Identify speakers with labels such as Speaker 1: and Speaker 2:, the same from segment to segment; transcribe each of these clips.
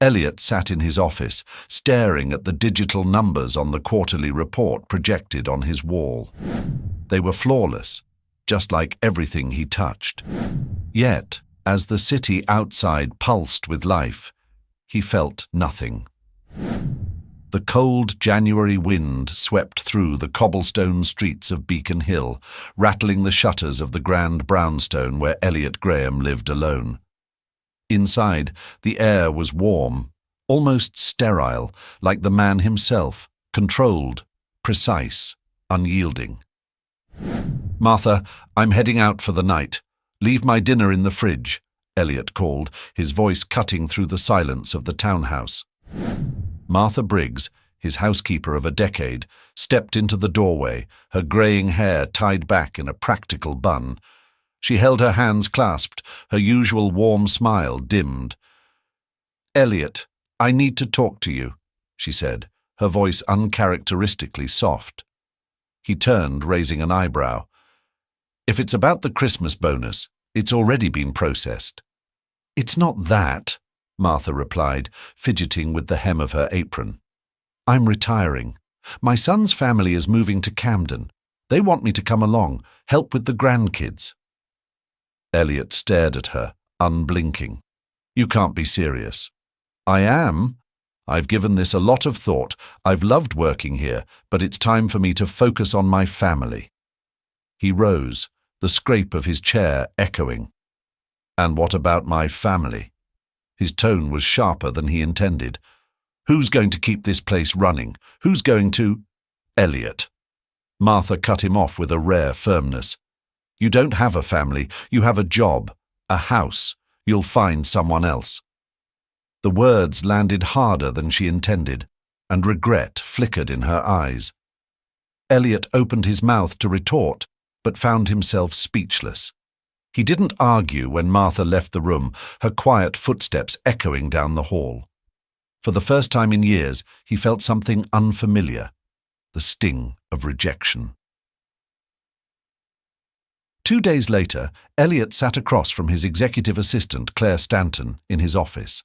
Speaker 1: Elliot sat in his office, staring at the digital numbers on the quarterly report projected on his wall. They were flawless, just like everything he touched. Yet, as the city outside pulsed with life, he felt nothing. The cold January wind swept through the cobblestone streets of Beacon Hill, rattling the shutters of the grand brownstone where Elliot Graham lived alone. Inside, the air was warm, almost sterile, like the man himself, controlled, precise, unyielding. "Martha, I'm heading out for the night. Leave my dinner in the fridge," Elliot called, his voice cutting through the silence of the townhouse. Martha Briggs, his housekeeper of a decade, stepped into the doorway, her greying hair tied back in a practical bun. She held her hands clasped, her usual warm smile dimmed. "Elliot, I need to talk to you," she said, her voice uncharacteristically soft. He turned, raising an eyebrow. "If it's about the Christmas bonus, it's already been processed." "It's not that," Martha replied, fidgeting with the hem of her apron. "I'm retiring. My son's family is moving to Camden. They want me to come along, help with the grandkids." Elliot stared at her, unblinking. "You can't be serious." "I am. I've given this a lot of thought. I've loved working here, but it's time for me to focus on my family." He rose, the scrape of his chair echoing. "And what about my family?" His tone was sharper than he intended. "Who's going to keep this place running? Who's going to—" "Elliot." Martha cut him off with a rare firmness. "You don't have a family. You have a job, a house. You'll find someone else." The words landed harder than she intended, and regret flickered in her eyes. Elliot opened his mouth to retort, but found himself speechless. He didn't argue when Martha left the room, her quiet footsteps echoing down the hall. For the first time in years, he felt something unfamiliar, the sting of rejection. 2 days later, Elliot sat across from his executive assistant, Claire Stanton, in his office.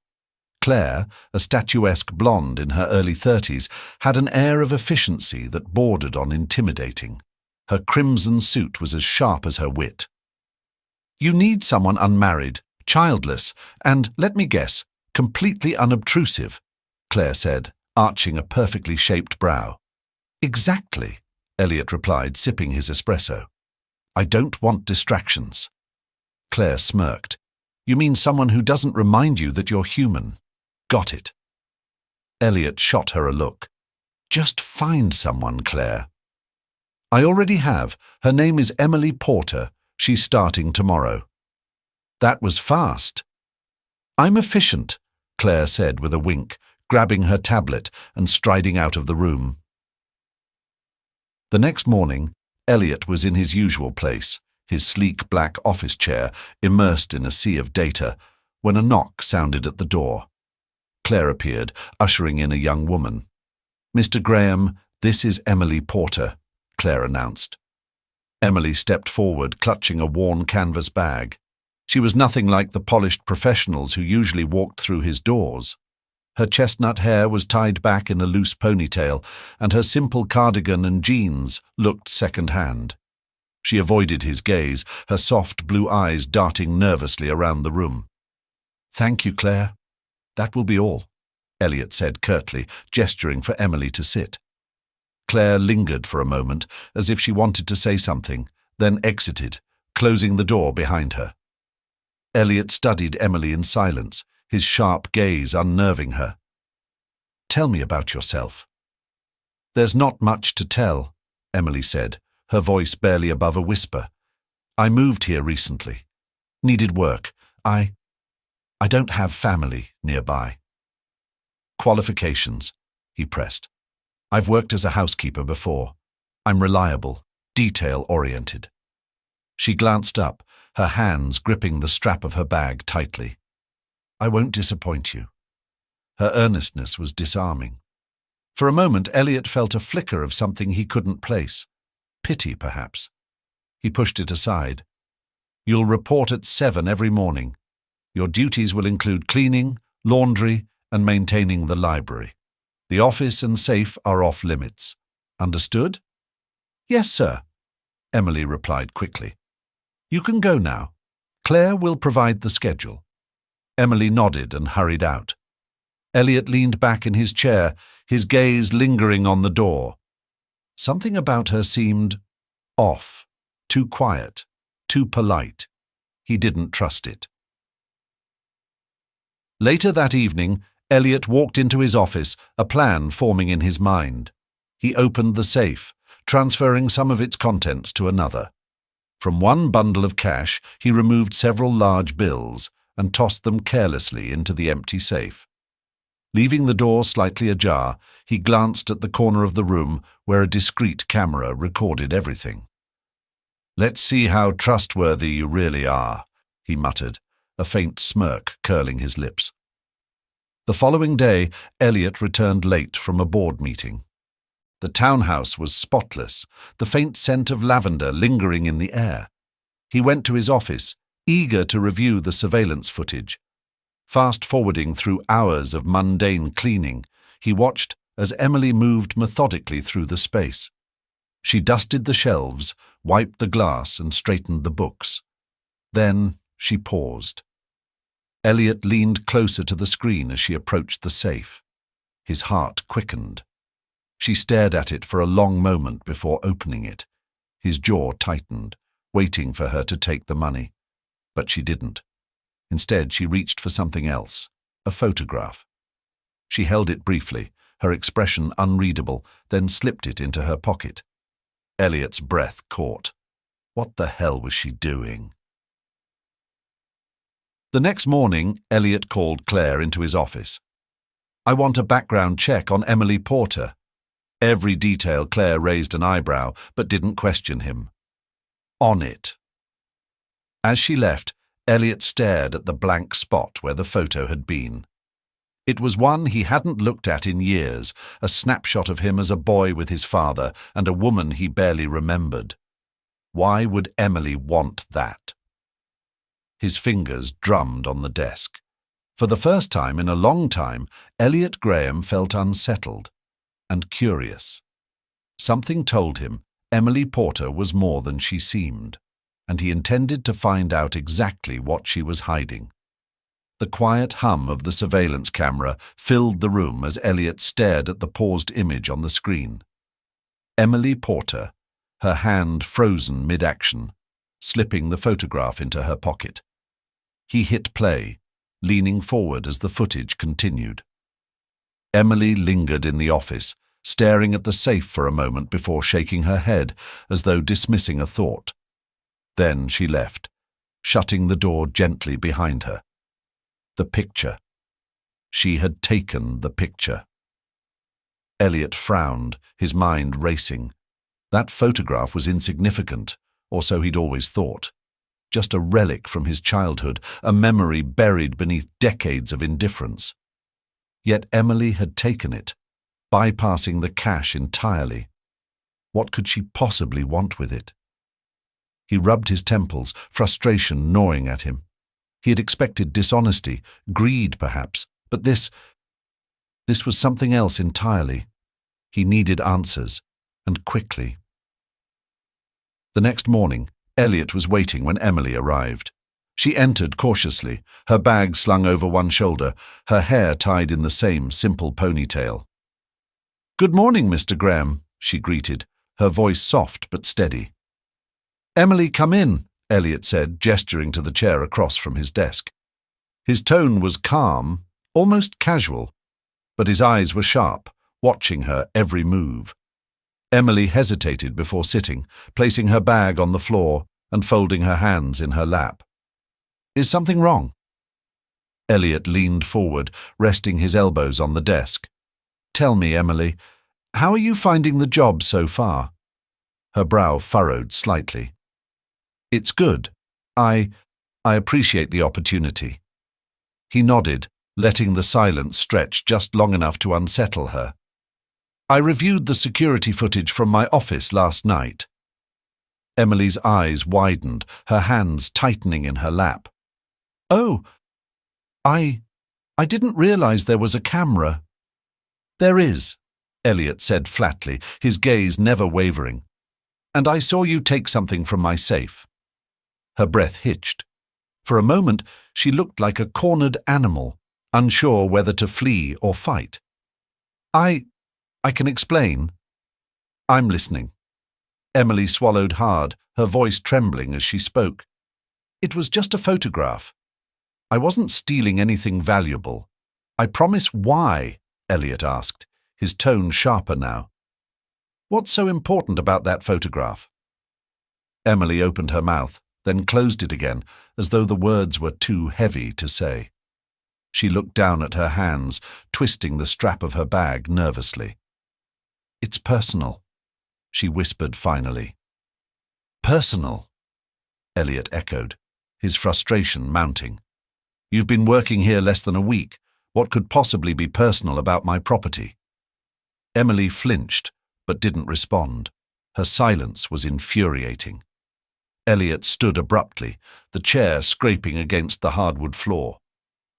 Speaker 1: Claire, a statuesque blonde in her early 30s, had an air of efficiency that bordered on intimidating. Her crimson suit was as sharp as her wit. "You need someone unmarried, childless, and, let me guess, completely unobtrusive," Claire said, arching a perfectly shaped brow. "Exactly," Elliot replied, sipping his espresso. "I don't want distractions." Claire smirked. "You mean someone who doesn't remind you that you're human. Got it." Elliot shot her a look. "Just find someone, Claire." "I already have. Her name is Emily Porter. She's starting tomorrow." "That was fast." "I'm efficient," Claire said with a wink, grabbing her tablet and striding out of the room. The next morning, Elliot was in his usual place, his sleek black office chair immersed in a sea of data, when a knock sounded at the door. Claire appeared, ushering in a young woman. "Mr. Graham, this is Emily Porter," Claire announced. Emily stepped forward, clutching a worn canvas bag. She was nothing like the polished professionals who usually walked through his doors. Her chestnut hair was tied back in a loose ponytail, and her simple cardigan and jeans looked second-hand. She avoided his gaze, her soft blue eyes darting nervously around the room. "Thank you, Claire. That will be all," Elliot said curtly, gesturing for Emily to sit. Claire lingered for a moment, as if she wanted to say something, then exited, closing the door behind her. Elliot studied Emily in silence, his sharp gaze unnerving her. "Tell me about yourself." "There's not much to tell," Emily said, her voice barely above a whisper. "I moved here recently. Needed work. I don't have family nearby." "Qualifications," he pressed. "I've worked as a housekeeper before. I'm reliable, detail-oriented." She glanced up, her hands gripping the strap of her bag tightly. "I won't disappoint you." Her earnestness was disarming. For a moment, Elliot felt a flicker of something he couldn't place. Pity, perhaps. He pushed it aside. "You'll report at 7 every morning. Your duties will include cleaning, laundry, and maintaining the library. The office and safe are off limits. Understood? Yes, sir, Emily replied quickly. You can go now. Claire will provide the schedule. Emily nodded and hurried out. Elliot leaned back in his chair, his gaze lingering on the door. Something about her seemed off, too quiet, too polite. He didn't trust it. Later that evening, Elliot walked into his office, a plan forming in his mind. He opened the safe, transferring some of its contents to another. From one bundle of cash, he removed several large bills and tossed them carelessly into the empty safe. Leaving the door slightly ajar, he glanced at the corner of the room where a discreet camera recorded everything. Let's see how trustworthy you really are, he muttered, a faint smirk curling his lips. The following day, Elliot returned late from a board meeting. The townhouse was spotless, the faint scent of lavender lingering in the air. He went to his office, eager to review the surveillance footage. Fast-forwarding through hours of mundane cleaning, he watched as Emily moved methodically through the space. She dusted the shelves, wiped the glass, and straightened the books. Then she paused. Elliot leaned closer to the screen as she approached the safe. His heart quickened. She stared at it for a long moment before opening it. His jaw tightened, waiting for her to take the money. But she didn't. Instead, she reached for something else, a photograph. She held it briefly, her expression unreadable, then slipped it into her pocket. Elliot's breath caught. What the hell was she doing? The next morning, Elliot called Claire into his office. I want a background check on Emily Porter. Every detail Claire raised an eyebrow, but didn't question him. On it. As she left, Elliot stared at the blank spot where the photo had been. It was one he hadn't looked at in years, a snapshot of him as a boy with his father and a woman he barely remembered. Why would Emily want that? His fingers drummed on the desk. For the first time in a long time, Elliot Graham felt unsettled and curious. Something told him Emily Porter was more than she seemed, and he intended to find out exactly what she was hiding. The quiet hum of the surveillance camera filled the room as Elliot stared at the paused image on the screen. Emily Porter, her hand frozen mid-action, slipping the photograph into her pocket. He hit play, leaning forward as the footage continued. Emily lingered in the office, staring at the safe for a moment before shaking her head as though dismissing a thought. Then she left, shutting the door gently behind her. The picture. She had taken the picture. Elliot frowned, his mind racing. That photograph was insignificant, or so he'd always thought. Just a relic from his childhood, a memory buried beneath decades of indifference. Yet Emily had taken it, bypassing the cash entirely. What could she possibly want with it? He rubbed his temples, frustration gnawing at him. He had expected dishonesty, greed perhaps, but this was something else entirely. He needed answers, and quickly. The next morning, Elliot was waiting when Emily arrived. She entered cautiously, her bag slung over one shoulder, her hair tied in the same simple ponytail. "Good morning, Mr. Graham," she greeted, her voice soft but steady. "Emily, come in," Elliot said, gesturing to the chair across from his desk. His tone was calm, almost casual, but his eyes were sharp, watching her every move. Emily hesitated before sitting, placing her bag on the floor and folding her hands in her lap. "Is something wrong?" Elliot leaned forward, resting his elbows on the desk. "Tell me, Emily, how are you finding the job so far?" Her brow furrowed slightly. "It's good. I appreciate the opportunity." He nodded, letting the silence stretch just long enough to unsettle her. "I reviewed the security footage from my office last night." Emily's eyes widened, her hands tightening in her lap. "Oh, I I didn't realize there was a camera. There is, Elliot said flatly, his gaze never wavering. And I saw you take something from my safe. Her breath hitched. For a moment, she looked like a cornered animal, unsure whether to flee or fight. I can explain. I'm listening. Emily swallowed hard, her voice trembling as she spoke. It was just a photograph. I wasn't stealing anything valuable. I promise. Why? Elliot asked, his tone sharper now. What's so important about that photograph? Emily opened her mouth, then closed it again, as though the words were too heavy to say. She looked down at her hands, twisting the strap of her bag nervously. It's personal, she whispered finally. Personal, Elliot echoed, his frustration mounting. You've been working here less than a week. What could possibly be personal about my property? Emily flinched, but didn't respond. Her silence was infuriating. Elliot stood abruptly, the chair scraping against the hardwood floor.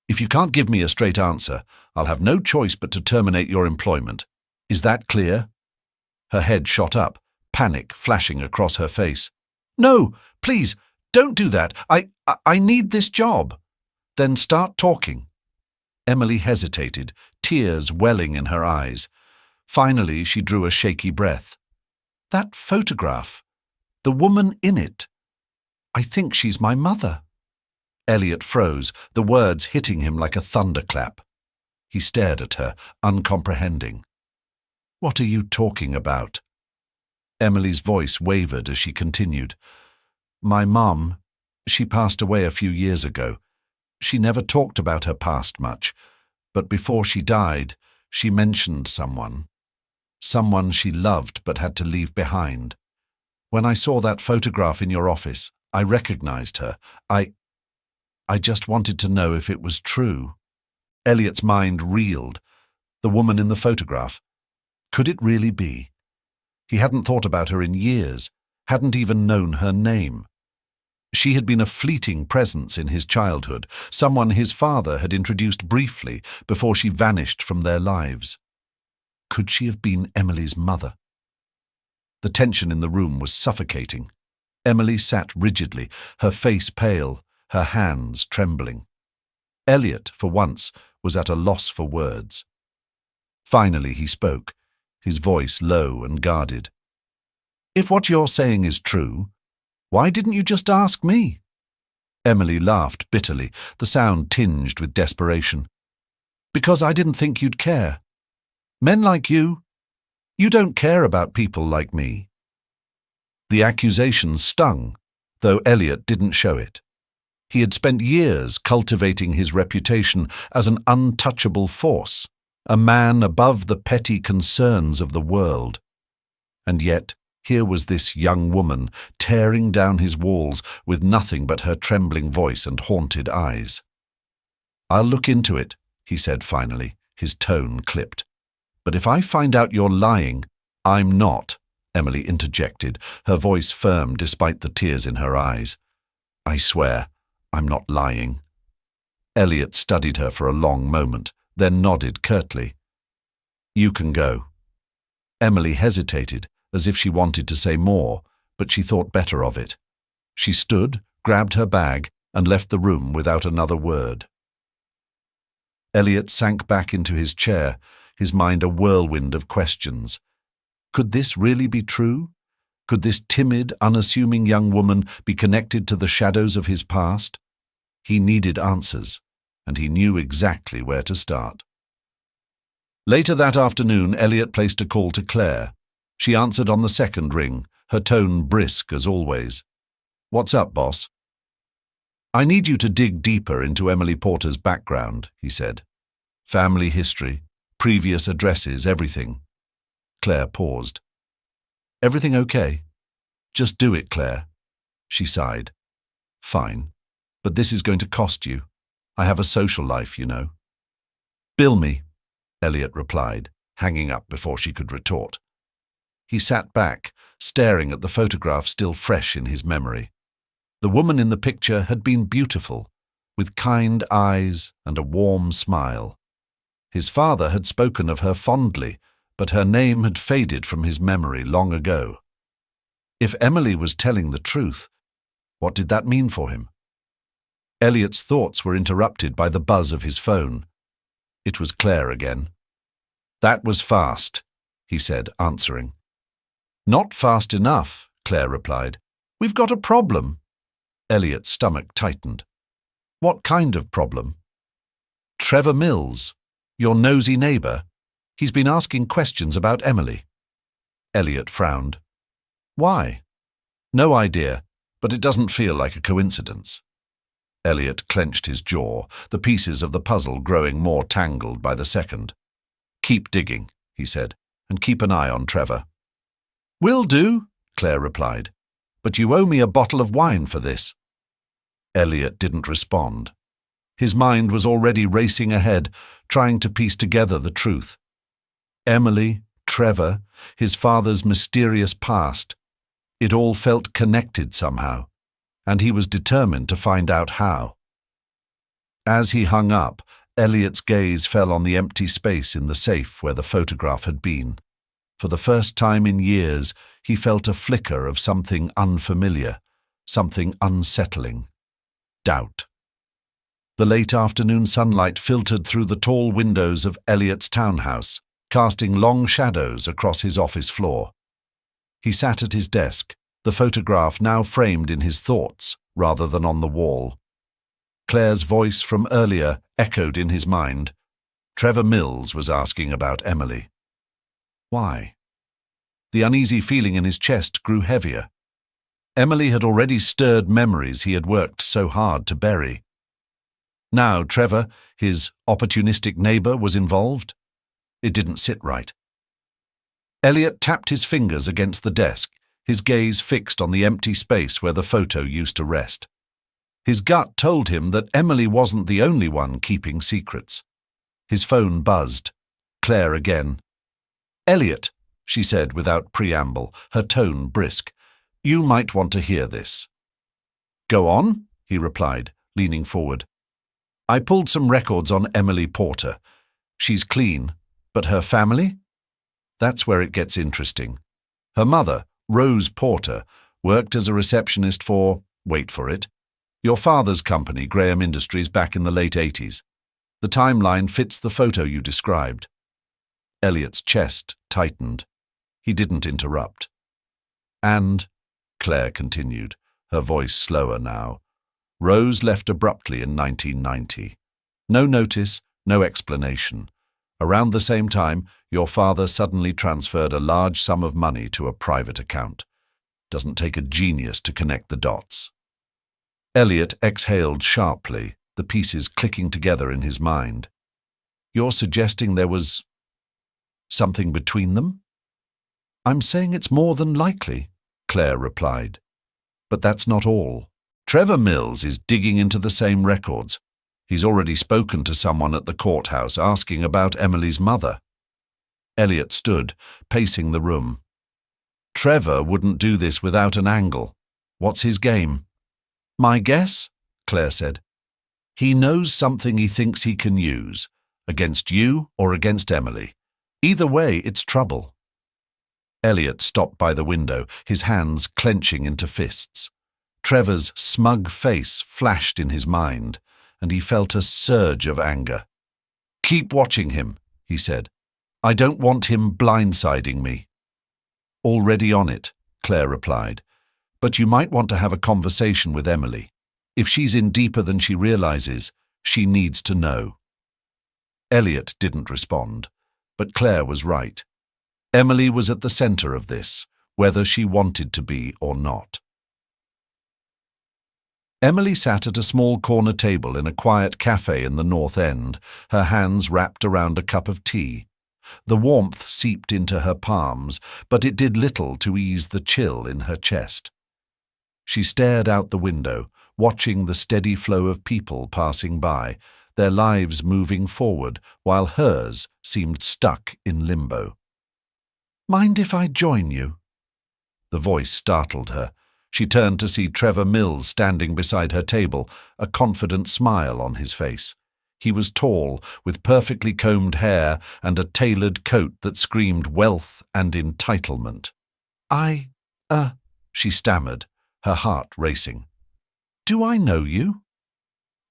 Speaker 1: If you can't give me a straight answer, I'll have no choice but to terminate your employment. Is that clear? Her head shot up, panic flashing across her face. No, please, don't do that. I need this job. Then start talking. Emily hesitated, tears welling in her eyes. Finally, she drew a shaky breath. That photograph. The woman in it. I think she's my mother. Elliot froze, the words hitting him like a thunderclap. He stared at her, uncomprehending. What are you talking about? Emily's voice wavered as she continued. My mum, she passed away a few years ago. She never talked about her past much, but before she died, she mentioned someone she loved but had to leave behind. When I saw that photograph in your office, I recognized her. I just wanted to know if it was true. Elliot's mind reeled. The woman in the photograph. Could it really be? He hadn't thought about her in years, hadn't even known her name. She had been a fleeting presence in his childhood, someone his father had introduced briefly before she vanished from their lives. Could she have been Emily's mother? The tension in the room was suffocating. Emily sat rigidly, her face pale, her hands trembling. Elliot, for once, was at a loss for words. Finally he spoke, his voice low and guarded. If what you're saying is true, why didn't you just ask me? Emily laughed bitterly, the sound tinged with desperation. Because I didn't think you'd care. Men like you don't care about people like me. The accusation stung, though Elliot didn't show it. He had spent years cultivating his reputation as an untouchable force, a man above the petty concerns of the world. And yet, here was this young woman tearing down his walls with nothing but her trembling voice and haunted eyes. I'll look into it, he said finally, his tone clipped. But if I find out you're lying, I'm not, Emily interjected, her voice firm despite the tears in her eyes. I swear, I'm not lying. Elliot studied her for a long moment, then nodded curtly. You can go. Emily hesitated, as if she wanted to say more, but she thought better of it. She stood, grabbed her bag, and left the room without another word. Elliot sank back into his chair, his mind a whirlwind of questions. Could this really be true? Could this timid, unassuming young woman be connected to the shadows of his past? He needed answers, and he knew exactly where to start. Later that afternoon, Elliot placed a call to Claire. She answered on the second ring, her tone brisk as always. What's up, boss? I need you to dig deeper into Emily Porter's background, he said. Family history, previous addresses, everything. Claire paused. Everything okay? Just do it, Claire. She sighed. Fine, but this is going to cost you. I have a social life, you know. Bill me, Elliot replied, hanging up before she could retort. He sat back, staring at the photograph still fresh in his memory. The woman in the picture had been beautiful, with kind eyes and a warm smile. His father had spoken of her fondly, but her name had faded from his memory long ago. If Emily was telling the truth, what did that mean for him? Elliot's thoughts were interrupted by the buzz of his phone. It was Claire again. "That was fast," he said, answering. "Not fast enough," Claire replied. "We've got a problem." Elliot's stomach tightened. "What kind of problem?" "Trevor Mills, your nosy neighbour. He's been asking questions about Emily." Elliot frowned. "Why?" "No idea, but it doesn't feel like a coincidence." Elliot clenched his jaw, the pieces of the puzzle growing more tangled by the second. "Keep digging," he said, "and keep an eye on Trevor." "Will do," Claire replied, "but you owe me a bottle of wine for this." Elliot didn't respond. His mind was already racing ahead, trying to piece together the truth. Emily, Trevor, his father's mysterious past. It all felt connected somehow, and he was determined to find out how. As he hung up, Elliot's gaze fell on the empty space in the safe where the photograph had been. For the first time in years, he felt a flicker of something unfamiliar, something unsettling. Doubt. The late afternoon sunlight filtered through the tall windows of Elliot's townhouse, casting long shadows across his office floor. He sat at his desk, the photograph now framed in his thoughts rather than on the wall. Claire's voice from earlier echoed in his mind. Trevor Mills was asking about Emily. Why? The uneasy feeling in his chest grew heavier. Emily had already stirred memories he had worked so hard to bury. Now Trevor, his opportunistic neighbour, was involved. It didn't sit right. Elliot tapped his fingers against the desk, his gaze fixed on the empty space where the photo used to rest. His gut told him that Emily wasn't the only one keeping secrets. His phone buzzed. Claire again. "Elliot," she said without preamble, her tone brisk, "you might want to hear this." "Go on," he replied, leaning forward. "I pulled some records on Emily Porter. She's clean, but her family? That's where it gets interesting. Her mother, Rose Porter, worked as a receptionist for, wait for it, your father's company, Graham Industries, back in the late 80s. The timeline fits the photo you described." Elliot's chest tightened. He didn't interrupt. "And," Claire continued, her voice slower now, "Rose left abruptly in 1990. No notice, no explanation. Around the same time, your father suddenly transferred a large sum of money to a private account. Doesn't take a genius to connect the dots." Elliot exhaled sharply, the pieces clicking together in his mind. "You're suggesting there was something between them?" "I'm saying it's more than likely," Claire replied. "But that's not all. Trevor Mills is digging into the same records. He's already spoken to someone at the courthouse asking about Emily's mother." Elliot stood, pacing the room. "Trevor wouldn't do this without an angle. What's his game?" "My guess," Claire said, "he knows something he thinks he can use, against you or against Emily. Either way, it's trouble." Elliot stopped by the window, his hands clenching into fists. Trevor's smug face flashed in his mind, and he felt a surge of anger. "Keep watching him," he said. "I don't want him blindsiding me." "Already on it," Claire replied. "But you might want to have a conversation with Emily. If she's in deeper than she realizes, she needs to know." Elliot didn't respond, but Claire was right. Emily was at the center of this, whether she wanted to be or not. Emily sat at a small corner table in a quiet cafe in the North End, her hands wrapped around a cup of tea. The warmth seeped into her palms, but it did little to ease the chill in her chest. She stared out the window, watching the steady flow of people passing by, their lives moving forward, while hers seemed stuck in limbo. "Mind if I join you?" The voice startled her. She turned to see Trevor Mills standing beside her table, a confident smile on his face. He was tall, with perfectly combed hair and a tailored coat that screamed wealth and entitlement. She stammered, her heart racing. "Do I know you?"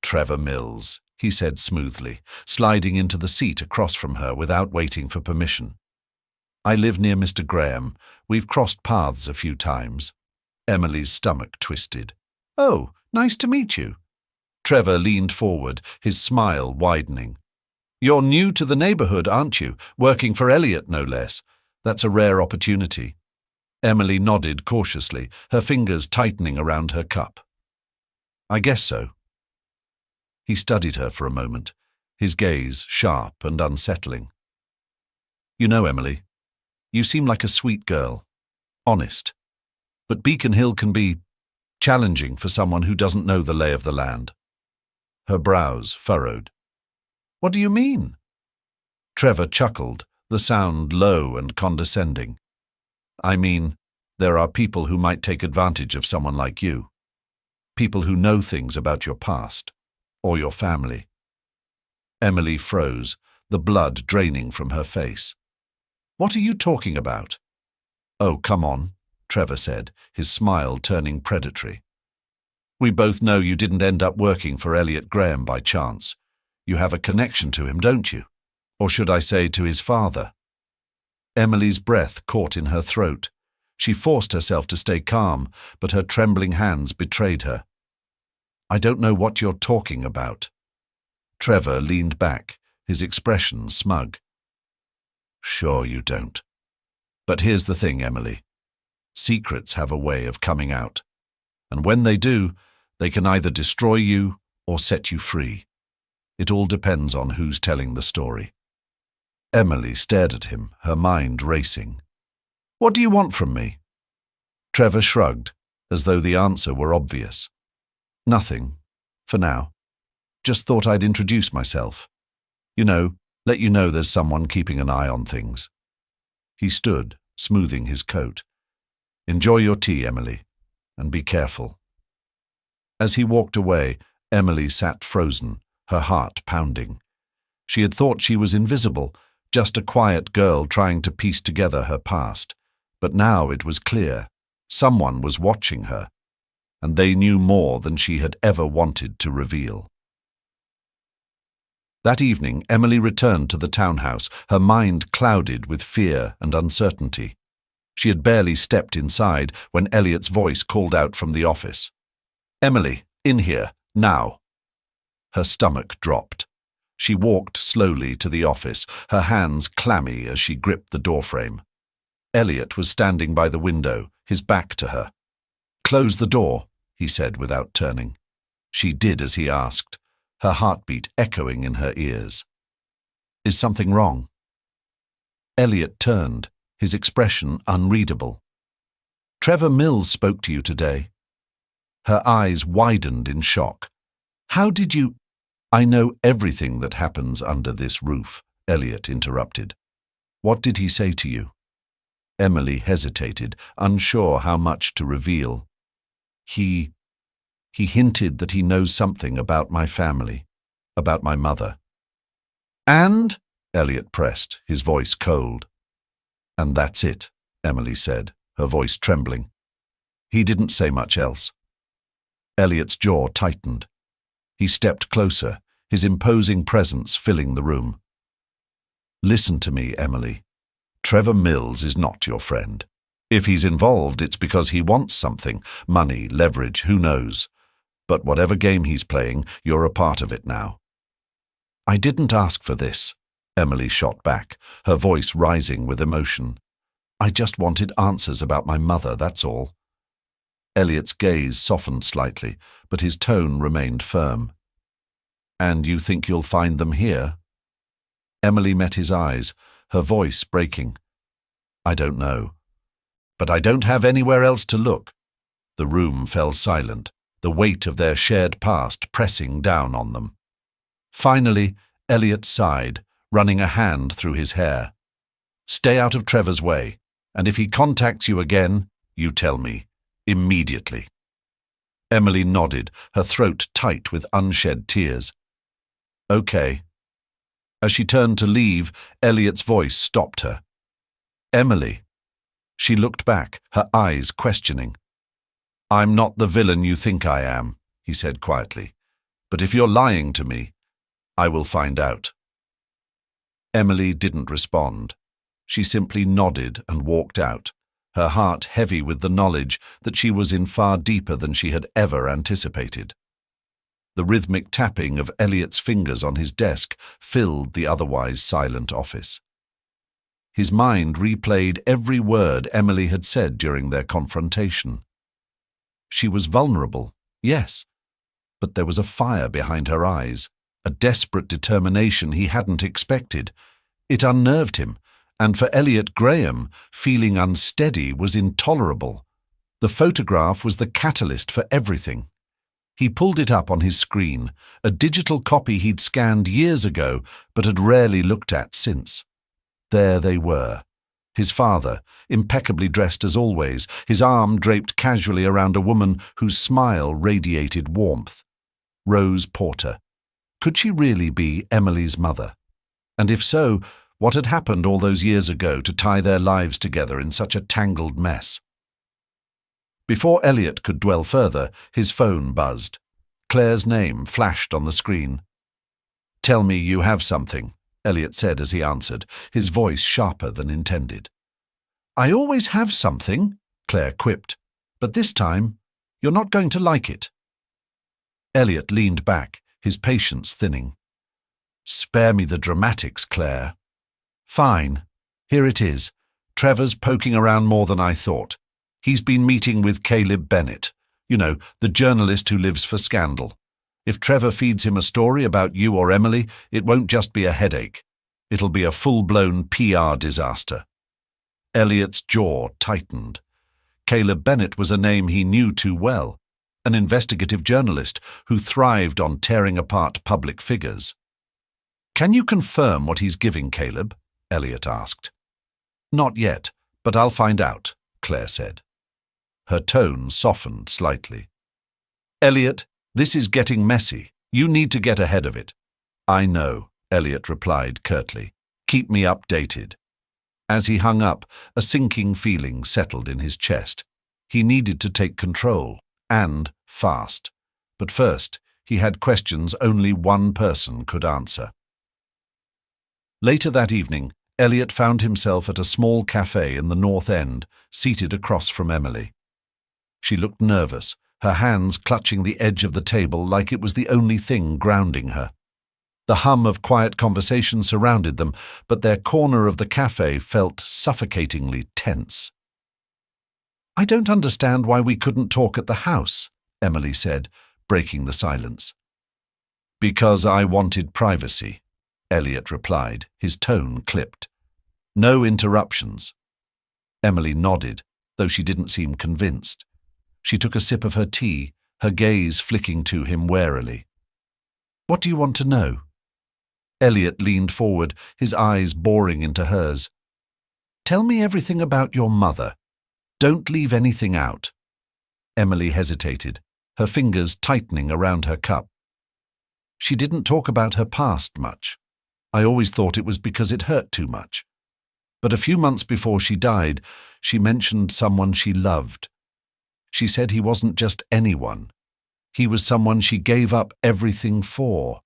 Speaker 1: "Trevor Mills," he said smoothly, sliding into the seat across from her without waiting for permission. "I live near Mr. Graham. We've crossed paths a few times." Emily's stomach twisted. "Oh, nice to meet you." Trevor leaned forward, his smile widening. "You're new to the neighborhood, aren't you? Working for Elliot, no less. That's a rare opportunity." Emily nodded cautiously, her fingers tightening around her cup. "I guess so." He studied her for a moment, his gaze sharp and unsettling. "You know, Emily, you seem like a sweet girl, honest. But Beacon Hill can be challenging for someone who doesn't know the lay of the land." Her brows furrowed. "What do you mean?" Trevor chuckled, the sound low and condescending. "I mean, there are people who might take advantage of someone like you. People who know things about your past, or your family." Emily froze, the blood draining from her face. "What are you talking about?" "Oh, come on," Trevor said, his smile turning predatory. "We both know you didn't end up working for Elliot Graham by chance. You have a connection to him, don't you? Or should I say to his father?" Emily's breath caught in her throat. She forced herself to stay calm, but her trembling hands betrayed her. "I don't know what you're talking about." Trevor leaned back, his expression smug. "Sure you don't. But here's the thing, Emily. Secrets have a way of coming out. And when they do, they can either destroy you or set you free. It all depends on who's telling the story." Emily stared at him, her mind racing. "What do you want from me?" Trevor shrugged, as though the answer were obvious. "Nothing, for now. Just thought I'd introduce myself. Let you know there's someone keeping an eye on things." He stood, smoothing his coat. "Enjoy your tea, Emily, and be careful." As he walked away, Emily sat frozen, her heart pounding. She had thought she was invisible, just a quiet girl trying to piece together her past. But now it was clear. Someone was watching her, and they knew more than she had ever wanted to reveal. That evening, Emily returned to the townhouse, her mind clouded with fear and uncertainty. She had barely stepped inside when Elliot's voice called out from the office. "Emily, in here, now." Her stomach dropped. She walked slowly to the office, her hands clammy as she gripped the doorframe. Elliot was standing by the window, his back to her. "Close the door," he said without turning. She did as he asked, her heartbeat echoing in her ears. "Is something wrong?" Elliot turned, his expression unreadable. "Trevor Mills spoke to you today." Her eyes widened in shock. "How did you—" "I know everything that happens under this roof," Elliot interrupted. "What did he say to you?" Emily hesitated, unsure how much to reveal. He hinted that he knows something about my family, about my mother." "And?" Elliot pressed, his voice cold. "And that's it," Emily said, her voice trembling. "He didn't say much else." Elliot's jaw tightened. He stepped closer, his imposing presence filling the room. "Listen to me, Emily. Trevor Mills is not your friend. If he's involved, it's because he wants something, money, leverage, who knows. But whatever game he's playing, you're a part of it now." "I didn't ask for this," Emily shot back, her voice rising with emotion. "I just wanted answers about my mother, that's all." Elliot's gaze softened slightly, but his tone remained firm. "And you think you'll find them here?" Emily met his eyes, her voice breaking. "I don't know. But I don't have anywhere else to look." The room fell silent, the weight of their shared past pressing down on them. Finally, Elliot sighed, running a hand through his hair. "Stay out of Trevor's way, and if he contacts you again, you tell me. Immediately. Emily nodded, her throat tight with unshed tears. Okay. As she turned to leave, Elliot's voice stopped her. Emily. She looked back, her eyes questioning. I'm not the villain you think I am, he said quietly. But if you're lying to me, I will find out. Emily didn't respond. She simply nodded and walked out, her heart heavy with the knowledge that she was in far deeper than she had ever anticipated. The rhythmic tapping of Elliot's fingers on his desk filled the otherwise silent office. His mind replayed every word Emily had said during their confrontation. She was vulnerable, yes, but there was a fire behind her eyes, a desperate determination he hadn't expected. It unnerved him, and for Elliot Graham, feeling unsteady was intolerable. The photograph was the catalyst for everything. He pulled it up on his screen, a digital copy he'd scanned years ago but had rarely looked at since. There they were. His father, impeccably dressed as always, his arm draped casually around a woman whose smile radiated warmth. Rose Porter. Could she really be Emily's mother? And if so, what had happened all those years ago to tie their lives together in such a tangled mess? Before Elliot could dwell further, his phone buzzed. Claire's name flashed on the screen. Tell me you have something, Elliot said as he answered, his voice sharper than intended. I always have something, Claire quipped, but this time, you're not going to like it. Elliot leaned back, his patience thinning. Spare me the dramatics, Claire. Fine. Here it is. Trevor's poking around more than I thought. He's been meeting with Caleb Bennett, you know, the journalist who lives for scandal. If Trevor feeds him a story about you or Emily, it won't just be a headache. It'll be a full-blown PR disaster. Elliot's jaw tightened. Caleb Bennett was a name he knew too well, an investigative journalist who thrived on tearing apart public figures. Can you confirm what he's giving Caleb? Elliot asked. Not yet, but I'll find out, Claire said. Her tone softened slightly. Elliot, this is getting messy. You need to get ahead of it. I know, Elliot replied curtly. Keep me updated. As he hung up, a sinking feeling settled in his chest. He needed to take control, and fast. But first, he had questions only one person could answer. Later that evening, Elliot found himself at a small cafe in the North End, seated across from Emily. She looked nervous, her hands clutching the edge of the table like it was the only thing grounding her. The hum of quiet conversation surrounded them, but their corner of the cafe felt suffocatingly tense. I don't understand why we couldn't talk at the house, Emily said, breaking the silence. Because I wanted privacy, Elliot replied, his tone clipped. No interruptions. Emily nodded, though she didn't seem convinced. She took a sip of her tea, her gaze flicking to him warily. What do you want to know? Elliot leaned forward, his eyes boring into hers. Tell me everything about your mother. Don't leave anything out. Emily hesitated, her fingers tightening around her cup. She didn't talk about her past much. I always thought it was because it hurt too much. But a few months before she died, she mentioned someone she loved. She said he wasn't just anyone. He was someone she gave up everything for.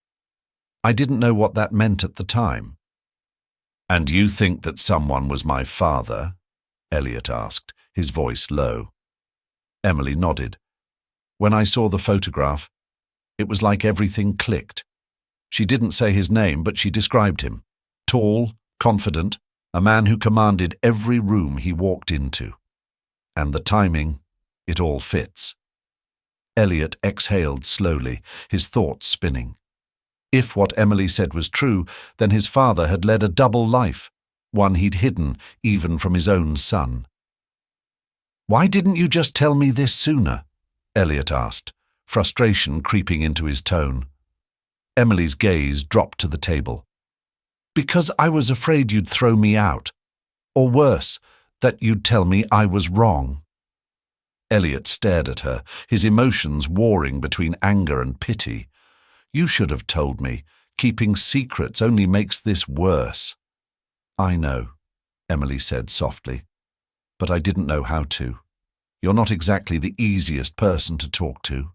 Speaker 1: I didn't know what that meant at the time. And you think that someone was my father? Elliot asked, his voice low. Emily nodded. When I saw the photograph, it was like everything clicked. She didn't say his name, but she described him. Tall, confident, a man who commanded every room he walked into. And the timing, it all fits. Elliot exhaled slowly, his thoughts spinning. If what Emily said was true, then his father had led a double life, one he'd hidden even from his own son. Why didn't you just tell me this sooner? Elliot asked, frustration creeping into his tone. Emily's gaze dropped to the table. Because I was afraid you'd throw me out. Or worse, that you'd tell me I was wrong. Elliot stared at her, his emotions warring between anger and pity. "You should have told me. Keeping secrets only makes this worse." "I know," Emily said softly, "but I didn't know how to. You're not exactly the easiest person to talk to."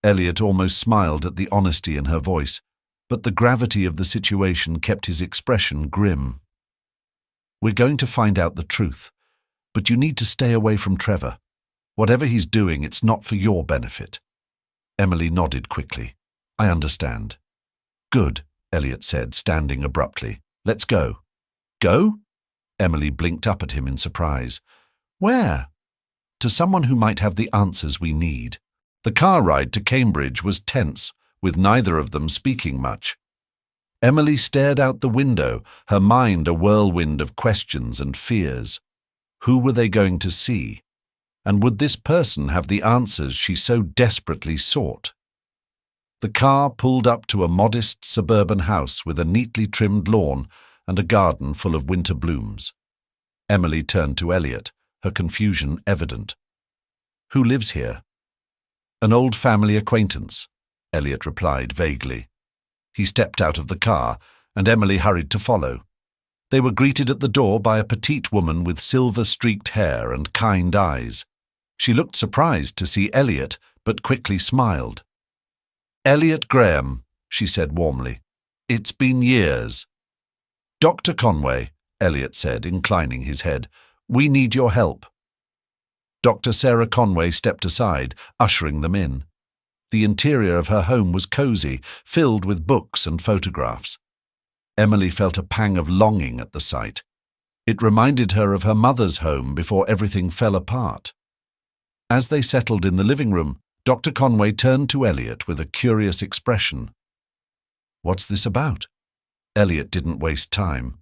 Speaker 1: Elliot almost smiled at the honesty in her voice, but the gravity of the situation kept his expression grim. "We're going to find out the truth, but you need to stay away from Trevor. Whatever he's doing, it's not for your benefit." Emily nodded quickly. "I understand." "Good," Elliot said, standing abruptly. "Let's go." "Go?" Emily blinked up at him in surprise. "Where?" "To someone who might have the answers we need." The car ride to Cambridge was tense, with neither of them speaking much. Emily stared out the window, her mind a whirlwind of questions and fears. Who were they going to see? And would this person have the answers she so desperately sought? The car pulled up to a modest suburban house with a neatly trimmed lawn and a garden full of winter blooms. Emily turned to Elliot, her confusion evident. "Who lives here?" "An old family acquaintance," Elliot replied vaguely. He stepped out of the car, and Emily hurried to follow. They were greeted at the door by a petite woman with silver-streaked hair and kind eyes. She looked surprised to see Elliot, but quickly smiled. "Elliot Graham," she said warmly. "It's been years." "Dr. Conway," Elliot said, inclining his head, "we need your help." Dr. Sarah Conway stepped aside, ushering them in. The interior of her home was cozy, filled with books and photographs. Emily felt a pang of longing at the sight. It reminded her of her mother's home before everything fell apart. As they settled in the living room, Dr. Conway turned to Elliot with a curious expression. "What's this about?" Elliot didn't waste time.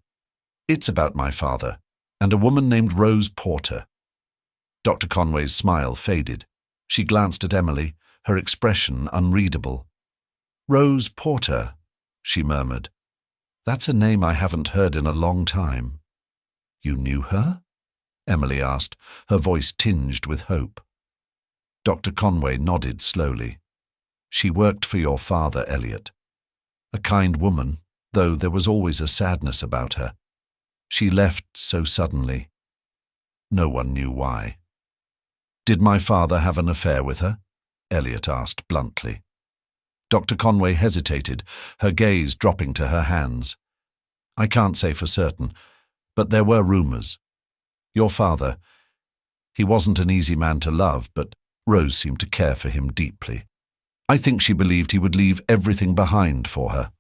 Speaker 1: "It's about my father, and a woman named Rose Porter." Dr. Conway's smile faded. She glanced at Emily, her expression unreadable. "Rose Porter," she murmured. "That's a name I haven't heard in a long time." "You knew her?" Emily asked, her voice tinged with hope. Dr. Conway nodded slowly. "She worked for your father, Elliot. A kind woman, though there was always a sadness about her. She left so suddenly. No one knew why." "Did my father have an affair with her?" Elliot asked bluntly. Dr. Conway hesitated, her gaze dropping to her hands. "I can't say for certain, but there were rumors. Your father, he wasn't an easy man to love, but Rose seemed to care for him deeply. I think she believed he would leave everything behind for her."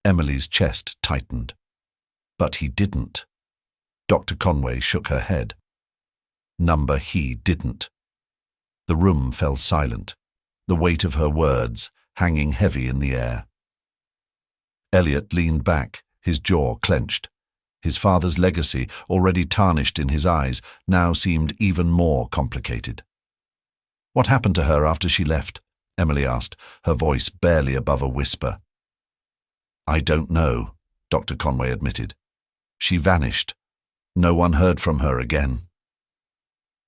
Speaker 1: Emily's chest tightened. "But he didn't." Dr. Conway shook her head. He didn't. The room fell silent, the weight of her words hanging heavy in the air. Elliot leaned back, his jaw clenched. His father's legacy, already tarnished in his eyes, now seemed even more complicated. "What happened to her after she left?" Emily asked, her voice barely above a whisper. "I don't know," Dr. Conway admitted. "She vanished. No one heard from her again."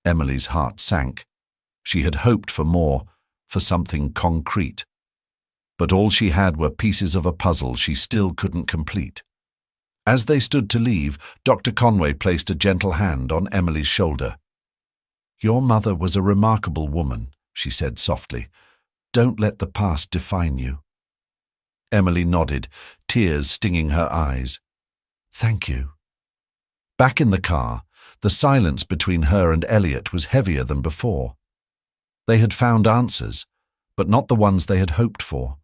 Speaker 1: Emily's heart sank. She had hoped for more, for something concrete. But all she had were pieces of a puzzle she still couldn't complete. As they stood to leave, Dr. Conway placed a gentle hand on Emily's shoulder. "Your mother was a remarkable woman," she said softly. "Don't let the past define you." Emily nodded, tears stinging her eyes. "Thank you." Back in the car, the silence between her and Elliot was heavier than before. They had found answers, but not the ones they had hoped for.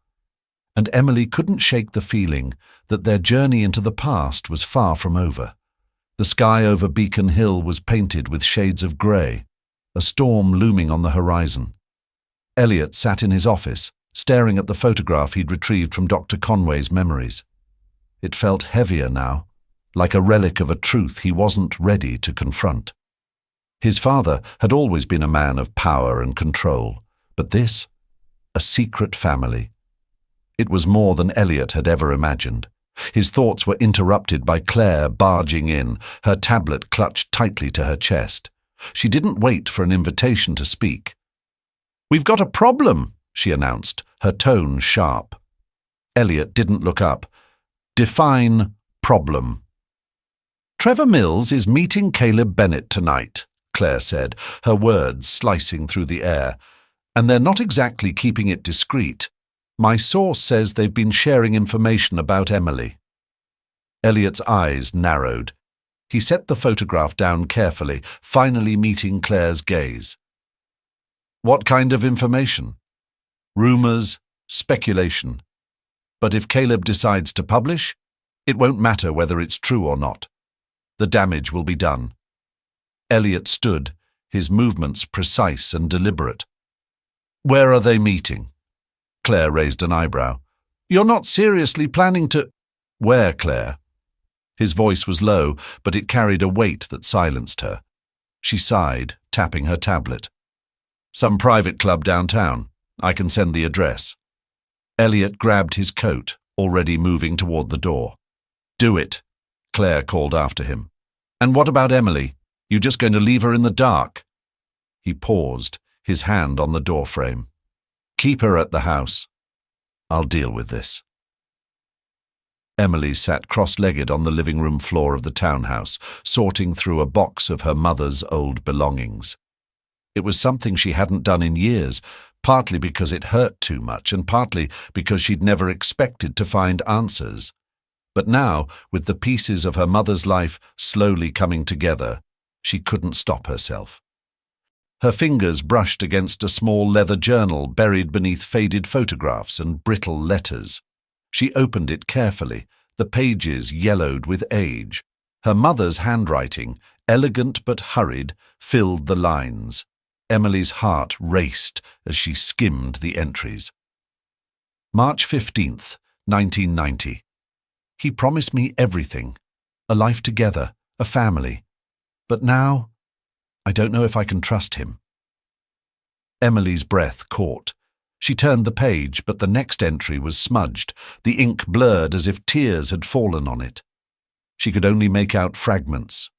Speaker 1: And Emily couldn't shake the feeling that their journey into the past was far from over. The sky over Beacon Hill was painted with shades of grey, a storm looming on the horizon. Elliot sat in his office, staring at the photograph he'd retrieved from Dr. Conway's memories. It felt heavier now, like a relic of a truth he wasn't ready to confront. His father had always been a man of power and control, but this, a secret family. It was more than Elliot had ever imagined. His thoughts were interrupted by Claire barging in, her tablet clutched tightly to her chest. She didn't wait for an invitation to speak. "We've got a problem," she announced, her tone sharp. Elliot didn't look up. "Define problem." "Trevor Mills is meeting Caleb Bennett tonight," Claire said, her words slicing through the air. "And they're not exactly keeping it discreet. My source says they've been sharing information about Emily." Elliot's eyes narrowed. He set the photograph down carefully, finally meeting Claire's gaze. "What kind of information?" "Rumors, speculation. But if Caleb decides to publish, it won't matter whether it's true or not. The damage will be done." Elliot stood, his movements precise and deliberate. "Where are they meeting?" Claire raised an eyebrow. "You're not seriously planning to—" "Where, Claire?" His voice was low, but it carried a weight that silenced her. She sighed, tapping her tablet. "Some private club downtown. I can send the address." Elliot grabbed his coat, already moving toward the door. "Do it," Claire called after him. "And what about Emily? You just going to leave her in the dark?" He paused, his hand on the doorframe. "Keep her at the house. I'll deal with this." Emily sat cross-legged on the living room floor of the townhouse, sorting through a box of her mother's old belongings. It was something she hadn't done in years, partly because it hurt too much and partly because she'd never expected to find answers. But now, with the pieces of her mother's life slowly coming together, she couldn't stop herself. Her fingers brushed against a small leather journal buried beneath faded photographs and brittle letters. She opened it carefully, the pages yellowed with age. Her mother's handwriting, elegant but hurried, filled the lines. Emily's heart raced as she skimmed the entries. March 15th, 1990. He promised me everything, a life together, a family. But now, I don't know if I can trust him. Emily's breath caught. She turned the page, but the next entry was smudged, the ink blurred as if tears had fallen on it. She could only make out fragments.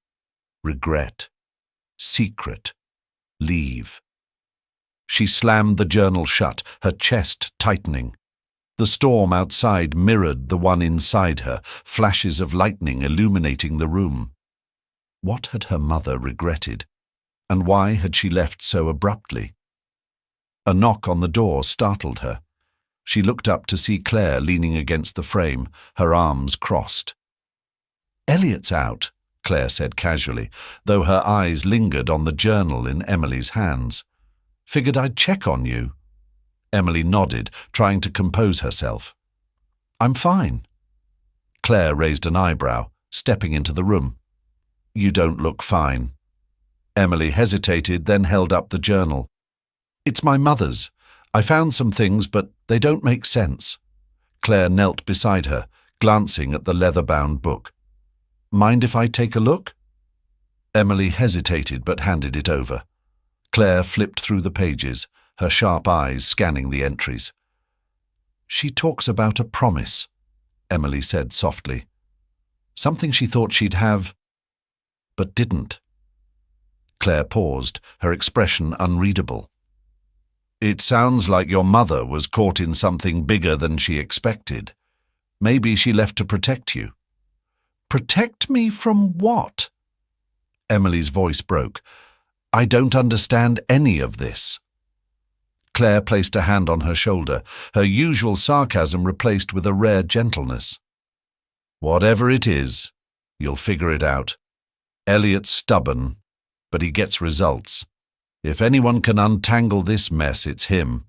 Speaker 1: Regret. Secret. Leave. She slammed the journal shut, her chest tightening. The storm outside mirrored the one inside her, flashes of lightning illuminating the room. What had her mother regretted? And why had she left so abruptly? A knock on the door startled her. She looked up to see Claire leaning against the frame, her arms crossed. "Elliot's out," Claire said casually, though her eyes lingered on the journal in Emily's hands. "Figured I'd check on you." Emily nodded, trying to compose herself. "I'm fine." Claire raised an eyebrow, stepping into the room. "You don't look fine." Emily hesitated, then held up the journal. "It's my mother's. I found some things, but they don't make sense." Claire knelt beside her, glancing at the leather-bound book. "Mind if I take a look?" Emily hesitated but handed it over. Claire flipped through the pages, her sharp eyes scanning the entries. "She talks about a promise," Emily said softly. "Something she thought she'd have, but didn't." Claire paused, her expression unreadable. "It sounds like your mother was caught in something bigger than she expected. Maybe she left to protect you." "Protect me from what?" Emily's voice broke. "I don't understand any of this." Claire placed a hand on her shoulder, her usual sarcasm replaced with a rare gentleness. "Whatever it is, you'll figure it out. Elliot's stubborn, but he gets results. If anyone can untangle this mess, it's him."